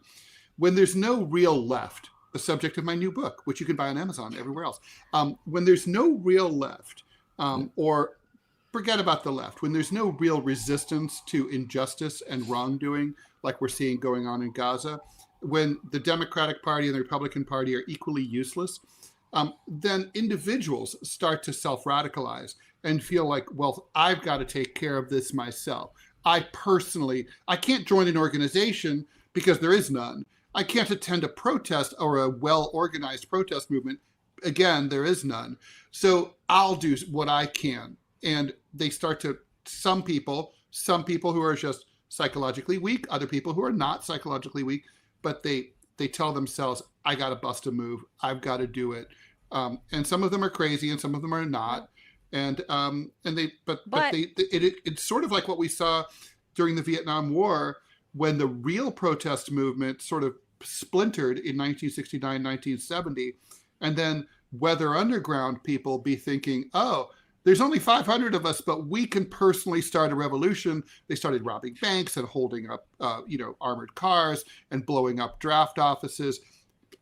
[SPEAKER 2] when there's no real left, the subject of my new book, which you can buy on Amazon, everywhere else. When there's no real left, or forget about the left, when there's no real resistance to injustice and wrongdoing, like we're seeing going on in Gaza, when the Democratic Party and the Republican Party are equally useless, then individuals start to self-radicalize and feel like, well, I've got to take care of this myself. I can't join an organization because there is none. I can't attend a protest or a well-organized protest movement. Again, there is none. So I'll do what I can. And they start to, some people who are just psychologically weak, other people who are not psychologically weak, but they tell themselves, I got to bust a move. I've got to do it. And some of them are crazy and some of them are not. It's sort of like what we saw during the Vietnam War, when the real protest movement sort of splintered in 1969, 1970, and then Weather Underground people be thinking, oh, there's only 500 of us, but we can personally start a revolution. They started robbing banks and holding up, armored cars and blowing up draft offices.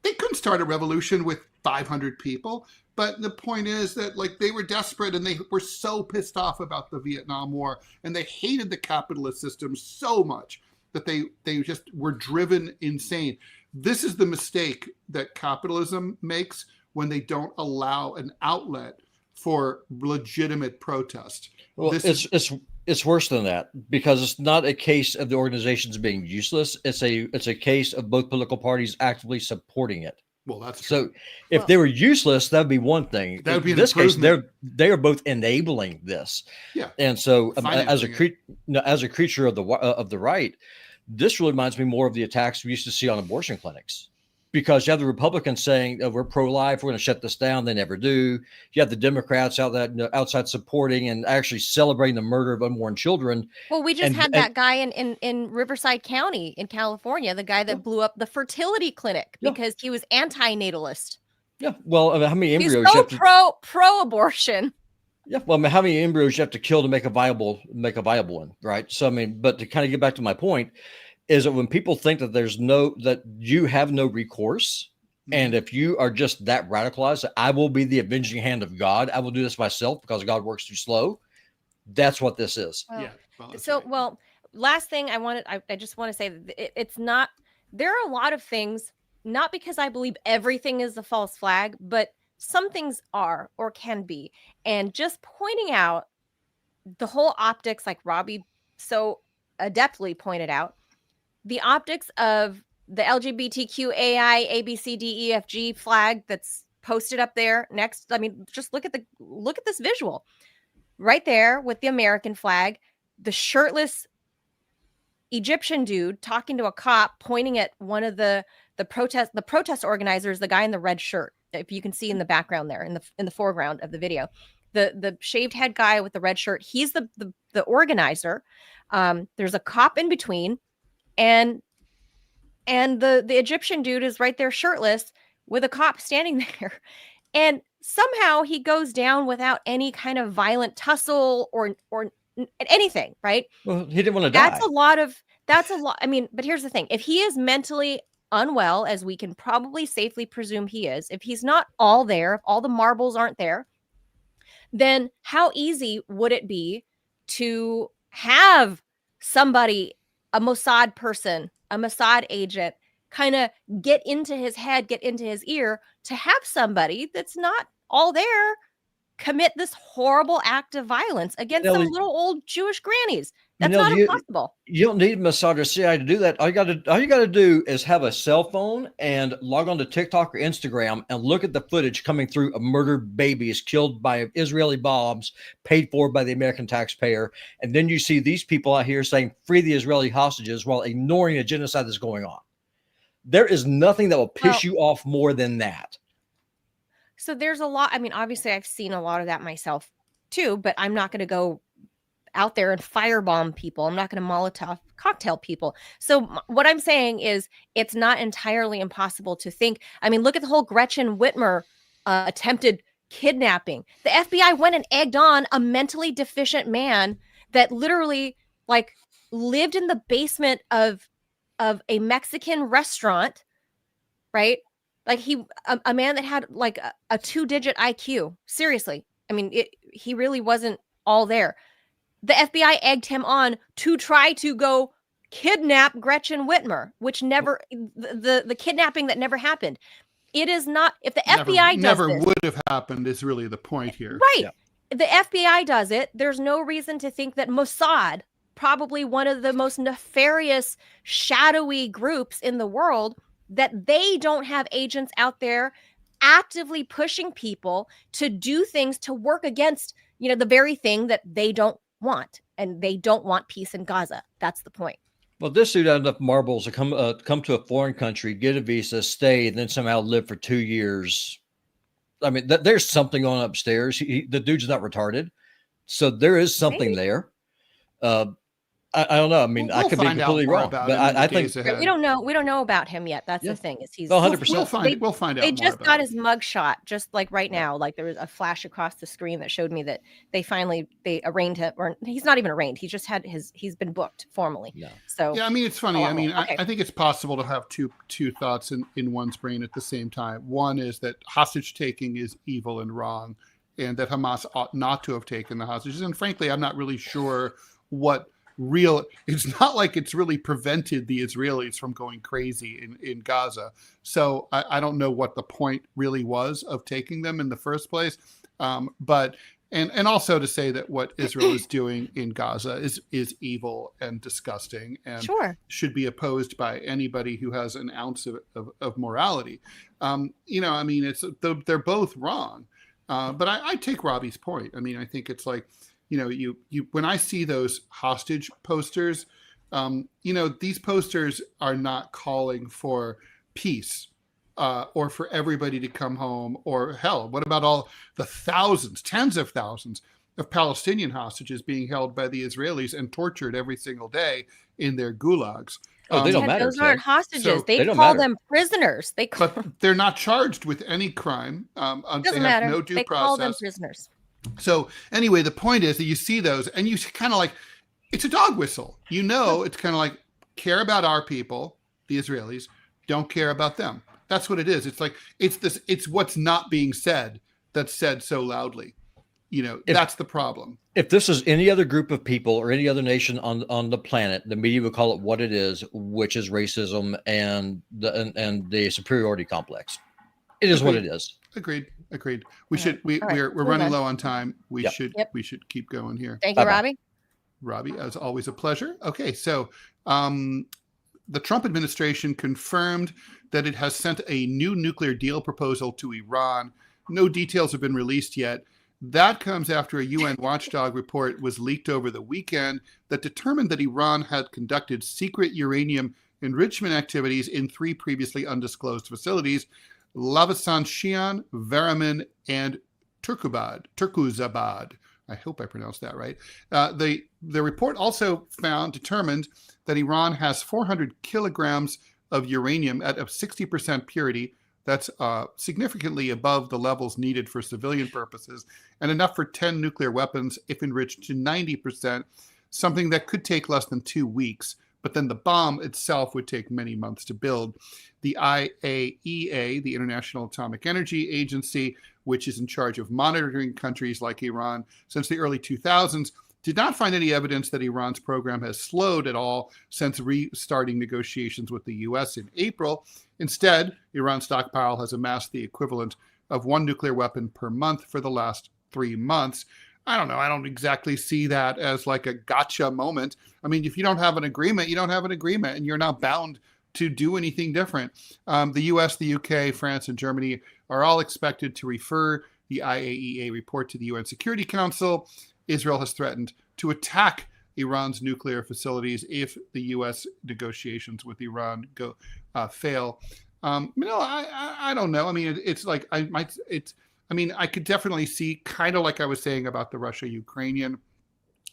[SPEAKER 2] They couldn't start a revolution with 500 people. But the point is that, like, they were desperate and they were so pissed off about the Vietnam War, and they hated the capitalist system so much that they just were driven insane. This is the mistake that capitalism makes when they don't allow an outlet for legitimate protest.
[SPEAKER 3] Well, it's It's worse than that, because it's not a case of the organizations being useless. It's a case of both political parties actively supporting it.
[SPEAKER 2] Well, that's
[SPEAKER 3] so. If they were useless, that would be one thing.
[SPEAKER 2] That would be
[SPEAKER 3] in this case,
[SPEAKER 2] improvement.
[SPEAKER 3] they are both enabling this.
[SPEAKER 2] Yeah.
[SPEAKER 3] And so, as a creature of the right, this really reminds me more of the attacks we used to see on abortion clinics. Because you have the Republicans saying, we're pro-life, we're going to shut this down. They never do. You have the Democrats outside supporting and actually celebrating the murder of unborn children.
[SPEAKER 1] Well, we just had that guy in Riverside County in California, the guy that blew up the fertility clinic because he was anti-natalist.
[SPEAKER 3] Yeah. Well, how many embryos?
[SPEAKER 1] He's so pro-abortion.
[SPEAKER 3] Yeah. Well, how many embryos you have to kill to make a viable one, right? So, but to kind of get back to my point, is that when people think that that you have no recourse, and if you are just that radicalized, I will be the avenging hand of God, I will do this myself because God works too slow. That's what this is.
[SPEAKER 1] Well, last thing I just want to say that it's not, there are a lot of things, not because I believe everything is a false flag, but some things are or can be. And just pointing out the whole optics, like Robbie so adeptly pointed out, the optics of the LGBTQAI ABCDEFG flag that's posted up there next. I mean, just look at this visual right there with the American flag, the shirtless Egyptian dude talking to a cop, pointing at one of the protest organizers, the guy in the red shirt. If you can see in the background there, in the foreground of the video, the shaved head guy with the red shirt, he's the organizer. There's a cop in between. And the Egyptian dude is right there shirtless with a cop standing there. And somehow he goes down without any kind of violent tussle or anything, right?
[SPEAKER 3] Well, he didn't want to die.
[SPEAKER 1] That's a lot. I mean, but here's the thing. If he is mentally unwell, as we can probably safely presume he is, if he's not all there, if all the marbles aren't there, then how easy would it be to have somebody, a Mossad person, a Mossad agent, kind of get into his head, get into his ear, to have somebody that's not all there commit this horrible act of violence against some little old Jewish grannies. That's not impossible.
[SPEAKER 3] You don't need Mossad or CIA to do that. All you got to do is have a cell phone and log on to TikTok or Instagram and look at the footage coming through of murdered babies killed by Israeli bombs paid for by the American taxpayer. And then you see these people out here saying, free the Israeli hostages, while ignoring a genocide that's going on. There is nothing that will piss you off more than that.
[SPEAKER 1] So there's a lot. I mean, obviously I've seen a lot of that myself too, but I'm not going to go out there and firebomb people. I'm not going to Molotov cocktail people. So what I'm saying is it's not entirely impossible to think. I mean, look at the whole Gretchen Whitmer attempted kidnapping. The FBI went and egged on a mentally deficient man that literally like lived in the basement of a Mexican restaurant, right? Like a man that had like a 2-digit IQ. Seriously. I mean, he really wasn't all there. The FBI egged him on to try to go kidnap Gretchen Whitmer, which never, the kidnapping that never happened. It is not, if the FBI does
[SPEAKER 2] never
[SPEAKER 1] this,
[SPEAKER 2] would have happened is really the point here.
[SPEAKER 1] Right. Yeah. The FBI does it. There's no reason to think that Mossad, probably one of the most nefarious, shadowy groups in the world, that they don't have agents out there actively pushing people to do things to work against, the very thing that they don't want. And they don't want peace in Gaza. That's the point.
[SPEAKER 3] Well, this dude had enough marbles to come to a foreign country, get a visa, stay, and then somehow live for 2 years. I mean, there's something on upstairs. The dude's not retarded. So there is something there. I don't know. I mean, I could be completely wrong, but I think
[SPEAKER 1] we don't know. We don't know about him yet. That's the thing. Is he's
[SPEAKER 3] 100%.
[SPEAKER 2] We'll find out.
[SPEAKER 1] They just got his mugshot, just like right now. Like there was a flash across the screen that showed me that they arraigned him, or he's not even arraigned. He just had he's been booked formally. Yeah. So
[SPEAKER 2] yeah, I mean, it's funny. I mean, I think it's possible to have two thoughts in one's brain at the same time. One is that hostage taking is evil and wrong, and that Hamas ought not to have taken the hostages. And frankly, I'm not really sure what. It's not like it's really prevented the Israelis from going crazy in Gaza. So I don't know what the point really was of taking them in the first place. But And also to say that what Israel is doing in Gaza is evil and disgusting and
[SPEAKER 1] Sure.
[SPEAKER 2] should be opposed by anybody who has an ounce of morality. I mean, they're both wrong. But I take Robbie's point. I mean, I think it's like, you when I see those hostage posters, these posters are not calling for peace. Or for everybody to come home, or hell, what about all the thousands, tens of thousands of Palestinian hostages being held by the Israelis and tortured every single day in their gulags?
[SPEAKER 3] Oh, they don't matter.
[SPEAKER 1] Those aren't hostages.
[SPEAKER 2] So
[SPEAKER 1] they
[SPEAKER 3] don't
[SPEAKER 1] call
[SPEAKER 3] matter.
[SPEAKER 1] them prisoners.
[SPEAKER 2] but they're not charged with any crime.
[SPEAKER 1] Doesn't
[SPEAKER 2] they have
[SPEAKER 1] matter.
[SPEAKER 2] no due
[SPEAKER 1] they
[SPEAKER 2] process.
[SPEAKER 1] call them prisoners.
[SPEAKER 2] So anyway, the point is that you see those and you kind of like, it's a dog whistle. It's kind of like, care about our people, the Israelis, don't care about them. That's what it is. It's like, it's what's not being said that's said so loudly. That's the problem.
[SPEAKER 3] If this is any other group of people or any other nation on the planet, the media would call it what it is, which is racism and the superiority complex. It is what it is.
[SPEAKER 2] Agreed. We're
[SPEAKER 1] We're
[SPEAKER 2] running
[SPEAKER 1] done.
[SPEAKER 2] low on time. We
[SPEAKER 3] Yep.
[SPEAKER 2] should keep going here.
[SPEAKER 1] Thank you,
[SPEAKER 3] Bye-bye.
[SPEAKER 1] Robbie.
[SPEAKER 2] Robbie, as always, a pleasure. Okay, so the Trump administration confirmed that it has sent a new nuclear deal proposal to Iran. No details have been released yet. That comes after a UN watchdog report was leaked over the weekend that determined that Iran had conducted secret uranium enrichment activities in 3 previously undisclosed facilities: Lavasan-Shian, Varaman, and Turkuzabad. I hope I pronounced that right. The report also determined that Iran has 400 kilograms of uranium at a 60% purity. That's significantly above the levels needed for civilian purposes, and enough for 10 nuclear weapons if enriched to 90%, something that could take less than 2 weeks. But then the bomb itself would take many months to build. The IAEA, the International Atomic Energy Agency, which is in charge of monitoring countries like Iran since the early 2000s, did not find any evidence that Iran's program has slowed at all since restarting negotiations with the U.S. in April. Instead, Iran's stockpile has amassed the equivalent of 1 nuclear weapon per month for the last 3 months. I don't know. I don't exactly see that as like a gotcha moment. I mean, if you don't have an agreement, you don't have an agreement, and you're not bound to do anything different. The U.S., the U.K., France, and Germany are all expected to refer the IAEA report to the UN Security Council. Israel has threatened to attack Iran's nuclear facilities if the U.S. negotiations with Iran fail. I don't know. I mean, it's like I could definitely see, kind of like I was saying about the Russia-Ukrainian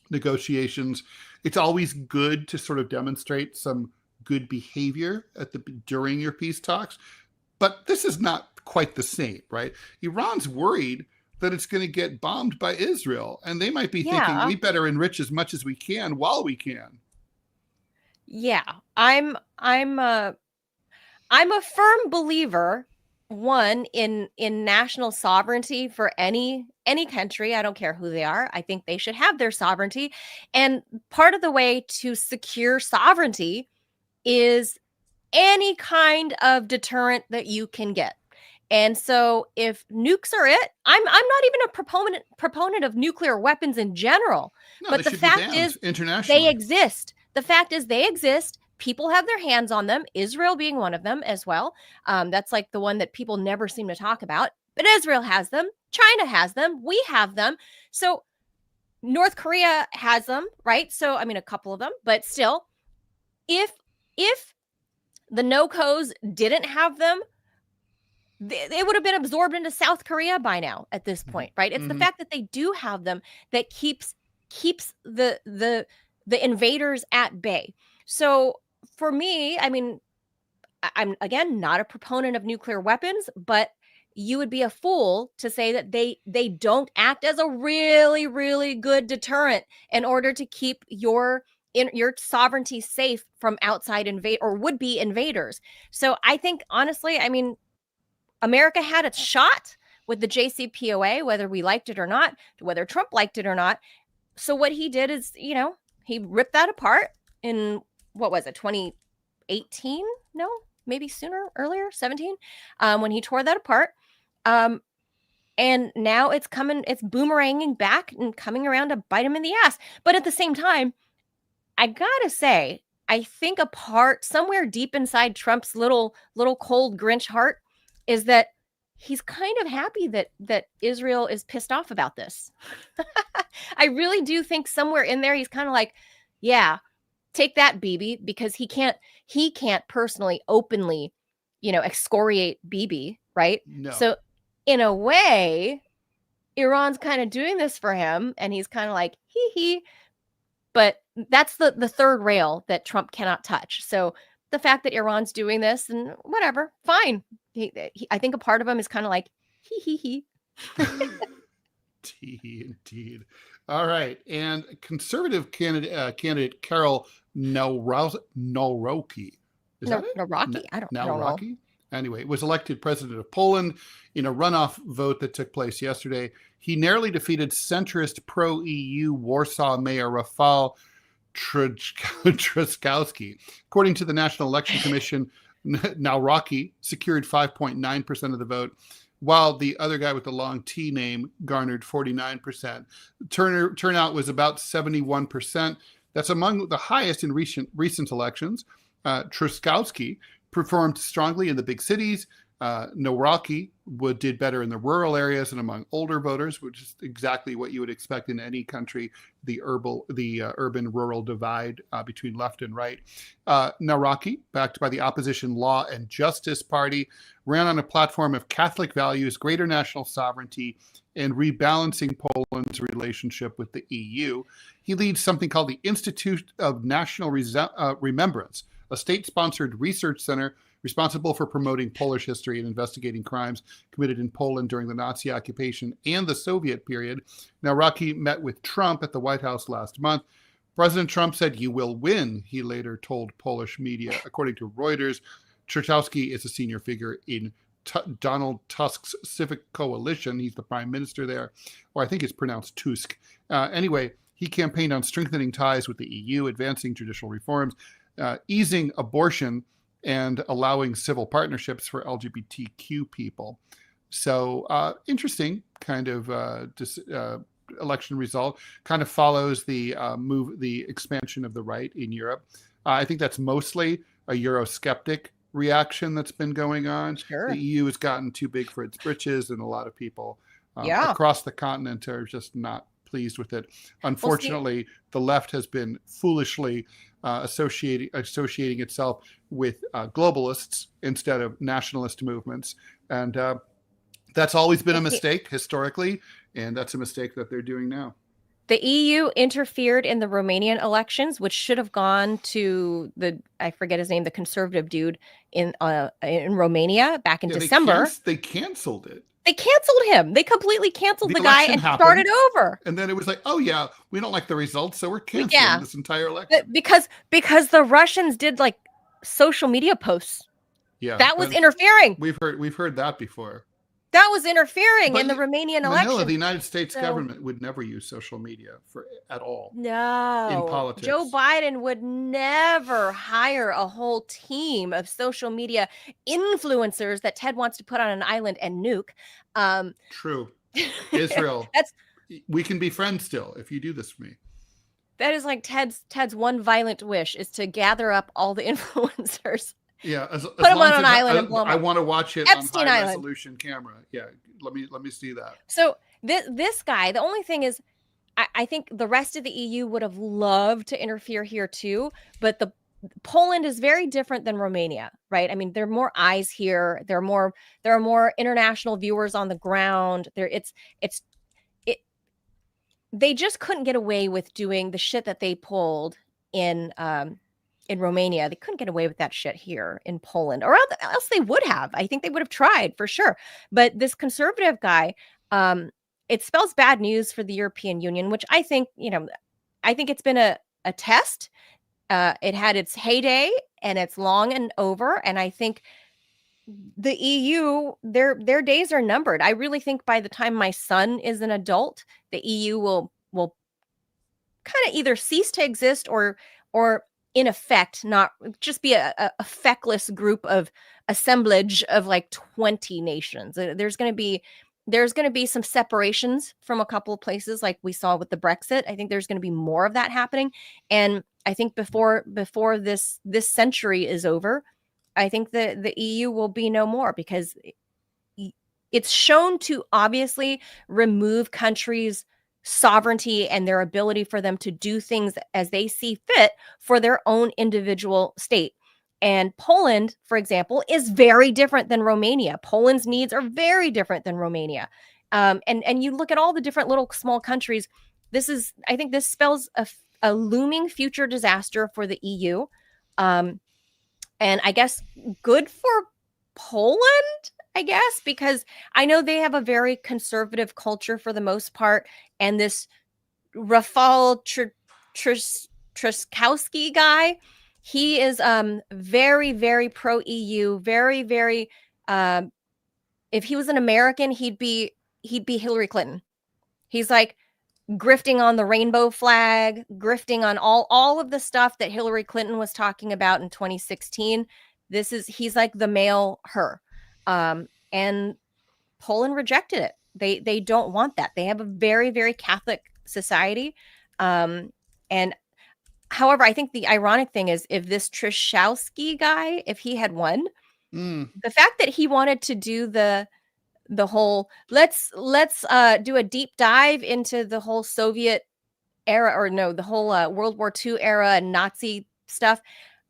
[SPEAKER 2] negotiations. It's always good to sort of demonstrate some good behavior during your peace talks, but this is not quite the same, right? Iran's worried that it's going to get bombed by Israel, and they might be thinking we better enrich as much as we can while we can.
[SPEAKER 1] Yeah, I'm a firm believer, one, in national sovereignty for any country. I don't care who they are. I think they should have their sovereignty, and part of the way to secure sovereignty is any kind of deterrent that you can get. And so if nukes are it, I'm not even a proponent of nuclear weapons in general.
[SPEAKER 2] No,
[SPEAKER 1] but the fact is they exist. The fact is they exist. People have their hands on them, Israel being one of them as well. That's like the one that people never seem to talk about. But Israel has them. China has them. We have them. So North Korea has them, right? So, I mean, a couple of them. But still, if the no-cos didn't have them, they would have been absorbed into South Korea by now at this point, right? It's the fact that they do have them that keeps the invaders at bay. So for me, I mean, I'm again not a proponent of nuclear weapons, but you would be a fool to say that they don't act as a really, really good deterrent in order to keep your sovereignty safe from outside would-be invaders. So I think, honestly, I mean, America had its shot with the JCPOA, whether we liked it or not, whether Trump liked it or not. So what he did is, he ripped that apart in, what was it, 2018? No, maybe earlier, 17, when he tore that apart. And now it's boomeranging back and coming around to bite him in the ass. But at the same time, I gotta say, I think a part somewhere deep inside Trump's little cold Grinch heart is that he's kind of happy that Israel is pissed off about this. I really do think somewhere in there he's kind of like, yeah, take that, Bibi, because he can't personally openly, excoriate Bibi, right?
[SPEAKER 2] No.
[SPEAKER 1] So in a way, Iran's kind of doing this for him, and he's kind of like, hee hee. But that's the third rail that Trump cannot touch. So the fact that Iran's doing this, and whatever, fine. I think a part of him is kind of like, hee hee hee.
[SPEAKER 2] Indeed. All right. And conservative candidate Carol Nawrocki. Is that it?
[SPEAKER 1] Nawrocki? I don't know.
[SPEAKER 2] Anyway, was elected president of Poland in a runoff vote that took place yesterday. He narrowly defeated centrist pro-EU Warsaw Mayor Rafał Trzaskowski. According to the National Election Commission, Nawrocki secured 5.9% of the vote, while the other guy with the long T name garnered 49%. Turnout was about 71%. That's among the highest in recent elections. Trzaskowski performed strongly in the big cities. Nawrocki did better in the rural areas and among older voters, which is exactly what you would expect in any country, the urban-rural divide between left and right. Nawrocki, backed by the opposition Law and Justice Party, ran on a platform of Catholic values, greater national sovereignty, and rebalancing Poland's relationship with the EU. He leads something called the Institute of National Remembrance, a state-sponsored research center responsible for promoting Polish history and investigating crimes committed in Poland during the Nazi occupation and the Soviet period. Nawrocki met with Trump at the White House last month. President Trump said, "You will win," he later told Polish media. According to Reuters, Trzaskowski is a senior figure in Donald Tusk's Civic Coalition. He's the prime minister there, or I think it's pronounced Tusk. Anyway, he campaigned on strengthening ties with the EU, advancing judicial reforms, easing abortion, and allowing civil partnerships for LGBTQ people. So interesting kind of election result. Kind of follows the expansion of the right in Europe. I think that's mostly a Eurosceptic reaction that's been going on.
[SPEAKER 1] Sure.
[SPEAKER 2] The EU has gotten too big for its britches, and a lot of people across the continent are just not pleased with it. Unfortunately, the left has been foolishly associating itself with globalists instead of nationalist movements. And that's always been a mistake historically, and that's a mistake that they're doing now.
[SPEAKER 1] The EU interfered in the Romanian elections, which should have gone to I forget his name, the conservative dude in Romania back in December.
[SPEAKER 2] They canceled it.
[SPEAKER 1] They canceled him. They completely canceled the guy and started over.
[SPEAKER 2] And then it was like, oh yeah, we don't like the results, so we're canceling this entire election.
[SPEAKER 1] Because the Russians did like social media posts.
[SPEAKER 2] Yeah.
[SPEAKER 1] That was interfering.
[SPEAKER 2] We've heard that before.
[SPEAKER 1] That was interfering in the Romanian election.
[SPEAKER 2] The United States government would never use social media at all.
[SPEAKER 1] No.
[SPEAKER 2] In politics.
[SPEAKER 1] Joe Biden would never hire a whole team of social media influencers that Ted wants to put on an island and nuke.
[SPEAKER 2] True. Israel. We can be friends still if you do this for me.
[SPEAKER 1] That is like Ted's one violent wish is to gather up all the influencers.
[SPEAKER 2] Yeah,
[SPEAKER 1] put them on an island and blow them up.
[SPEAKER 2] I want to watch it
[SPEAKER 1] Epstein
[SPEAKER 2] on high
[SPEAKER 1] Island.
[SPEAKER 2] resolution camera. Yeah, let me see that.
[SPEAKER 1] So this guy, the only thing is, I think the rest of the EU would have loved to interfere here too, but Poland is very different than Romania, right? I mean, there are more eyes here. There are more international viewers on the ground. They just couldn't get away with doing the shit that they pulled in Romania. They couldn't get away with that shit here in Poland, or else they would have. I think they would have tried for sure. But this conservative guy, it spells bad news for the European Union, which I think it's been a test. It had its heyday and it's long and over. And I think the EU, their days are numbered. I really think by the time my son is an adult, the EU will kind of either cease to exist or in effect, not just be a feckless group of assemblage of like 20 nations. There's going to be there's going to be some separations from a couple of places like we saw with the Brexit. I think there's going to be more of that happening. And I think before this century is over, I think the EU will be no more, because it's shown to obviously remove countries' sovereignty and their ability for them to do things as they see fit for their own individual state. And Poland, for example, is very different than Romania. Poland's needs are very different than Romania. And you look at all the different little small countries. I think this spells a looming future disaster for the EU. And I guess good for Poland, I guess, because I know they have a very conservative culture for the most part. And this Rafal Trzaskowski guy, he is very, very pro-EU, very, very, if he was an American, he'd be Hillary Clinton. He's like grifting on the rainbow flag, grifting on all of the stuff that Hillary Clinton was talking about in 2016. He's like the male her. And Poland rejected it. They don't want that. They have a very, very Catholic society. And however, I think the ironic thing is, if this Trzaskowski guy, if he had won, the fact that he wanted to do the whole let's do a deep dive into the whole Soviet era, or no, the whole World War II era and Nazi stuff,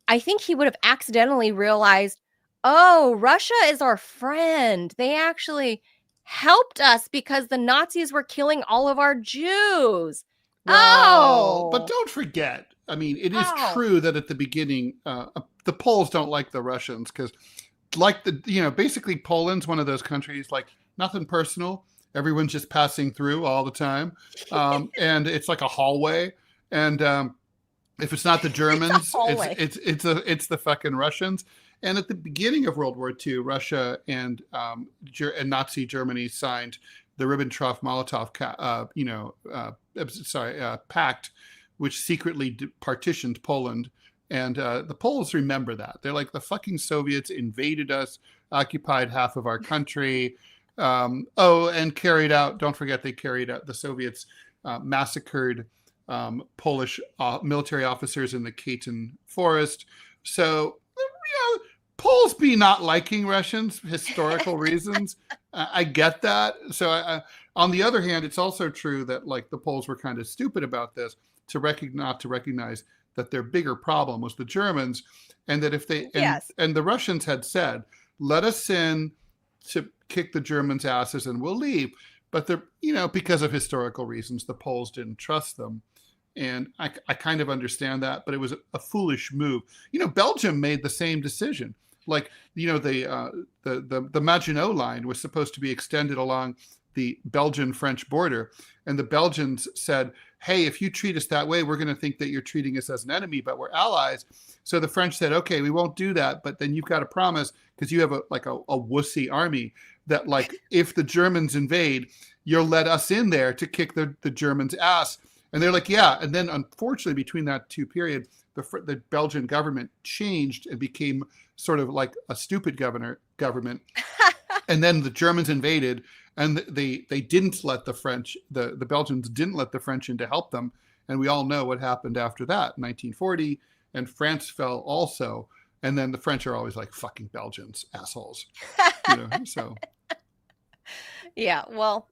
[SPEAKER 1] I think he would have accidentally realized, oh, Russia is our friend. They actually helped us because the Nazis were killing all of our Jews.
[SPEAKER 2] Well, but don't forget, I mean, it is true that at the beginning, the Poles don't like the Russians because, like basically Poland's one of those countries, like nothing personal. Everyone's just passing through all the time. And it's like a hallway. And if it's not the Germans, it's the fucking Russians. And at the beginning of World War II, Russia and Nazi Germany signed the Ribbentrop-Molotov pact, which secretly partitioned Poland. And the Poles remember that. They're like, the fucking Soviets invaded us, occupied half of our country. And carried out, don't forget, they carried out, the Soviets massacred Polish military officers in the Katyn forest. So, Poles be not liking Russians, historical reasons. I get that. So on the other hand, it's also true that like the Poles were kind of stupid about this, not to recognize that their bigger problem was the Germans, and that if they and the Russians had said, let us in to kick the Germans' asses and we'll leave. But they're, because of historical reasons, the Poles didn't trust them. And I kind of understand that, but it was a foolish move. Belgium made the same decision. Like, the Maginot Line was supposed to be extended along the Belgian-French border. And the Belgians said, hey, if you treat us that way, we're going to think that you're treating us as an enemy, but we're allies. So the French said, okay, we won't do that. But then you've got to promise, because you have a wussy army, that like, if the Germans invade, you'll let us in there to kick the Germans' ass. And they're like, yeah. And then unfortunately, between that two period, the Belgian government changed and became sort of like a stupid government. And then the Germans invaded, and they didn't let the French, the Belgians didn't let the French in to help them. And we all know what happened after that, 1940, and France fell also. And then the French are always like, fucking Belgians, assholes. So.
[SPEAKER 1] Yeah, well,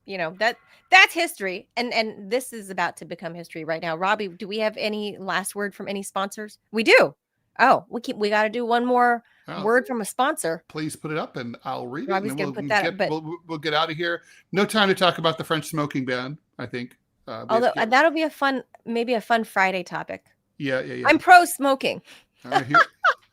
[SPEAKER 1] that's history, and this is about to become history right now. Robbie, do we have any last word from any sponsors? We do. Oh, we got to do one more word from a sponsor.
[SPEAKER 2] Please put it up, and I'll read
[SPEAKER 1] Robbie's
[SPEAKER 2] it.
[SPEAKER 1] Gonna put that up, but
[SPEAKER 2] we'll get out of here. No time to talk about the French smoking ban, I think.
[SPEAKER 1] Although that'll be maybe a fun Friday topic.
[SPEAKER 2] Yeah.
[SPEAKER 1] I'm pro smoking.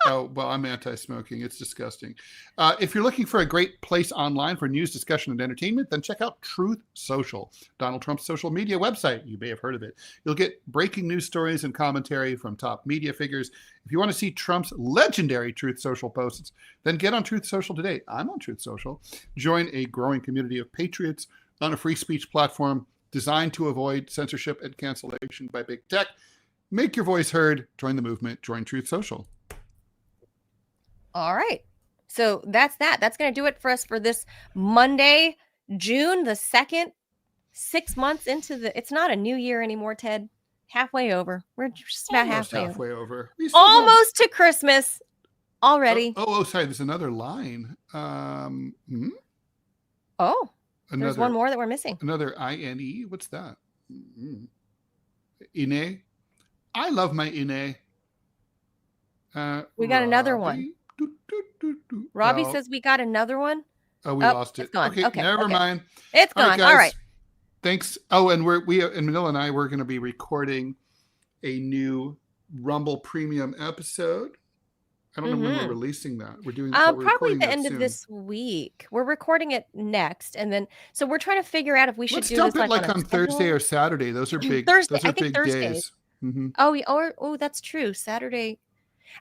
[SPEAKER 2] Oh, well, I'm anti-smoking. It's disgusting. If you're looking for a great place online for news, discussion, and entertainment, then check out Truth Social, Donald Trump's social media website. You may have heard of it. You'll get breaking news stories and commentary from top media figures. If you want to see Trump's legendary Truth Social posts, then get on Truth Social today. I'm on Truth Social. Join a growing community of patriots on a free speech platform designed to avoid censorship and cancellation by big tech. Make your voice heard. Join the movement. Join Truth Social.
[SPEAKER 1] All right. So that's that. That's going to do it for us for this Monday, June the 2nd, 6 months into it's not a new year anymore, Ted. Halfway over. We're just about
[SPEAKER 2] Almost
[SPEAKER 1] halfway over.
[SPEAKER 2] over. We still have-
[SPEAKER 1] Almost to Christmas already.
[SPEAKER 2] Oh, sorry. There's another line.
[SPEAKER 1] There's one more that we're missing.
[SPEAKER 2] Another INE. What's that? Ine. I love my Ine.
[SPEAKER 1] We got another one. Robbie says we got another one.
[SPEAKER 2] Oh, we lost it.
[SPEAKER 1] It's gone. Okay,
[SPEAKER 2] never mind.
[SPEAKER 1] It's gone.
[SPEAKER 2] All
[SPEAKER 1] right.
[SPEAKER 2] Thanks. Oh, and and Manila and I, we're going to be recording a new Rumble Premium episode. I don't know when we're releasing that. We're doing
[SPEAKER 1] probably the end of this week. We're recording it next, and then so we're trying to figure out if we should
[SPEAKER 2] Let's
[SPEAKER 1] do
[SPEAKER 2] dump
[SPEAKER 1] this
[SPEAKER 2] it like on Thursday or Saturday. Those are big.
[SPEAKER 1] Thursday.
[SPEAKER 2] Those are
[SPEAKER 1] I think
[SPEAKER 2] big
[SPEAKER 1] Thursdays.
[SPEAKER 2] days. Mm-hmm.
[SPEAKER 1] Oh, that's true. Saturday.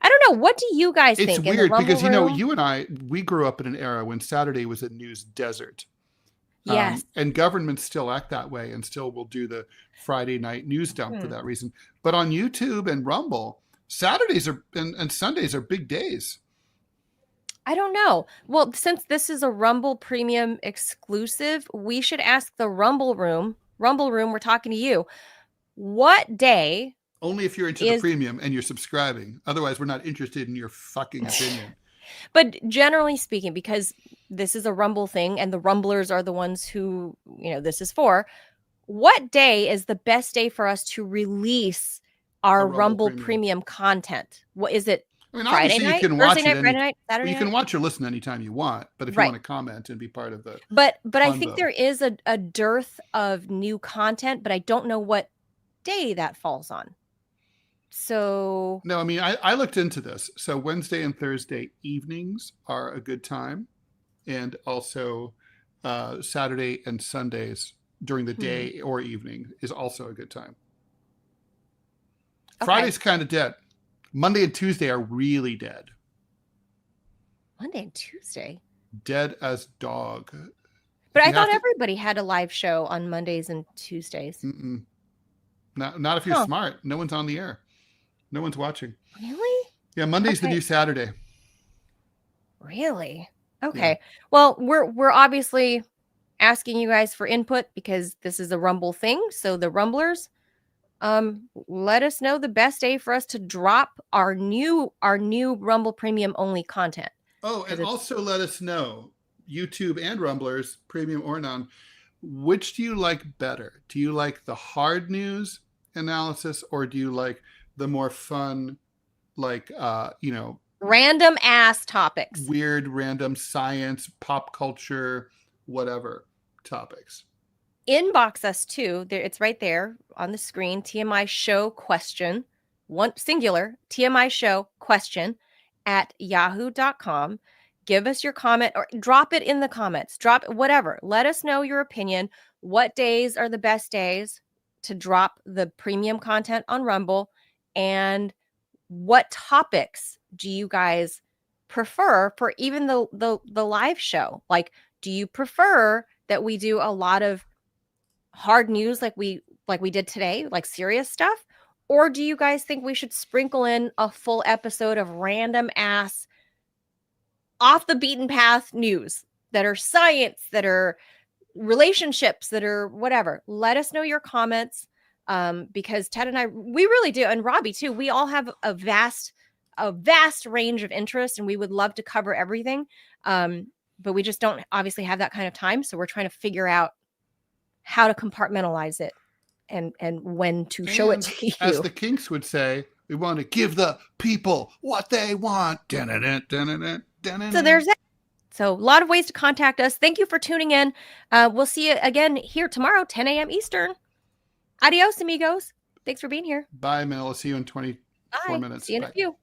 [SPEAKER 1] I don't know. What do you guys think?
[SPEAKER 2] It's weird because you and I, we grew up in an era when Saturday was a news desert.
[SPEAKER 1] Yes.
[SPEAKER 2] And governments still act that way and still will do the Friday night news dump for that reason. But on YouTube and Rumble, Saturdays and Sundays are big days.
[SPEAKER 1] I don't know. Well, since this is a Rumble Premium exclusive, we should ask the Rumble Room. Rumble Room, we're talking to you. What day?
[SPEAKER 2] Only if you're into the premium and you're subscribing. Otherwise, we're not interested in your fucking opinion.
[SPEAKER 1] But generally speaking, because this is a Rumble thing and the Rumblers are the ones who, this is for, what day is the best day for us to release our Rumble Premium content? What is it? Friday night, Thursday night, Friday night, Saturday
[SPEAKER 2] night? You can watch or listen anytime you want, but if you want to comment and be part of the
[SPEAKER 1] But I think there is a dearth of new content, but I don't know what day that falls on. So
[SPEAKER 2] no, I mean, I looked into this. So Wednesday and Thursday evenings are a good time, and also Saturday and Sundays during the day or evening is also a good time. Okay. Friday's kind of dead. Monday and Tuesday are really dead.
[SPEAKER 1] Monday and Tuesday?
[SPEAKER 2] Dead as dog.
[SPEAKER 1] But I thought everybody had a live show on Mondays and Tuesdays.
[SPEAKER 2] Not if you're smart. No one's on the air. No one's watching.
[SPEAKER 1] Really?
[SPEAKER 2] Yeah, Monday's the new Saturday.
[SPEAKER 1] Really? Okay. Yeah. Well, we're obviously asking you guys for input because this is a Rumble thing. So the Rumblers, let us know the best day for us to drop our new Rumble Premium only content.
[SPEAKER 2] Oh, and also let us know, YouTube and Rumblers, premium or non, which do you like better? Do you like the hard news analysis, or do you like the more fun, like
[SPEAKER 1] random ass topics,
[SPEAKER 2] weird random science, pop culture, whatever topics?
[SPEAKER 1] Inbox us too. It's right there on the screen. TMI Show question, one singular, TMI Show question at yahoo.com. Give us your comment or drop it in the comments. Drop whatever. Let us know your opinion. What days are the best days to drop the premium content on Rumble? And what topics do you guys prefer for even the live show? Like, do you prefer that we do a lot of hard news like we did today, like serious stuff? Or do you guys think we should sprinkle in a full episode of random ass off the beaten path news that are science, that are relationships, that are whatever? Let us know your comments. Because Ted and I, we really do, and Robbie too, we all have a vast range of interests, and we would love to cover everything. But we just don't obviously have that kind of time. So we're trying to figure out how to compartmentalize it and when to show it to you.
[SPEAKER 2] As the Kinks would say, we want to give the people what they want. So
[SPEAKER 1] there's that. So a lot of ways to contact us. Thank you for tuning in. We'll see you again here tomorrow, 10 a.m. Eastern. Adios, amigos. Thanks for being here.
[SPEAKER 2] Bye, Mel. I'll see you in 24 minutes.
[SPEAKER 1] See you in a few.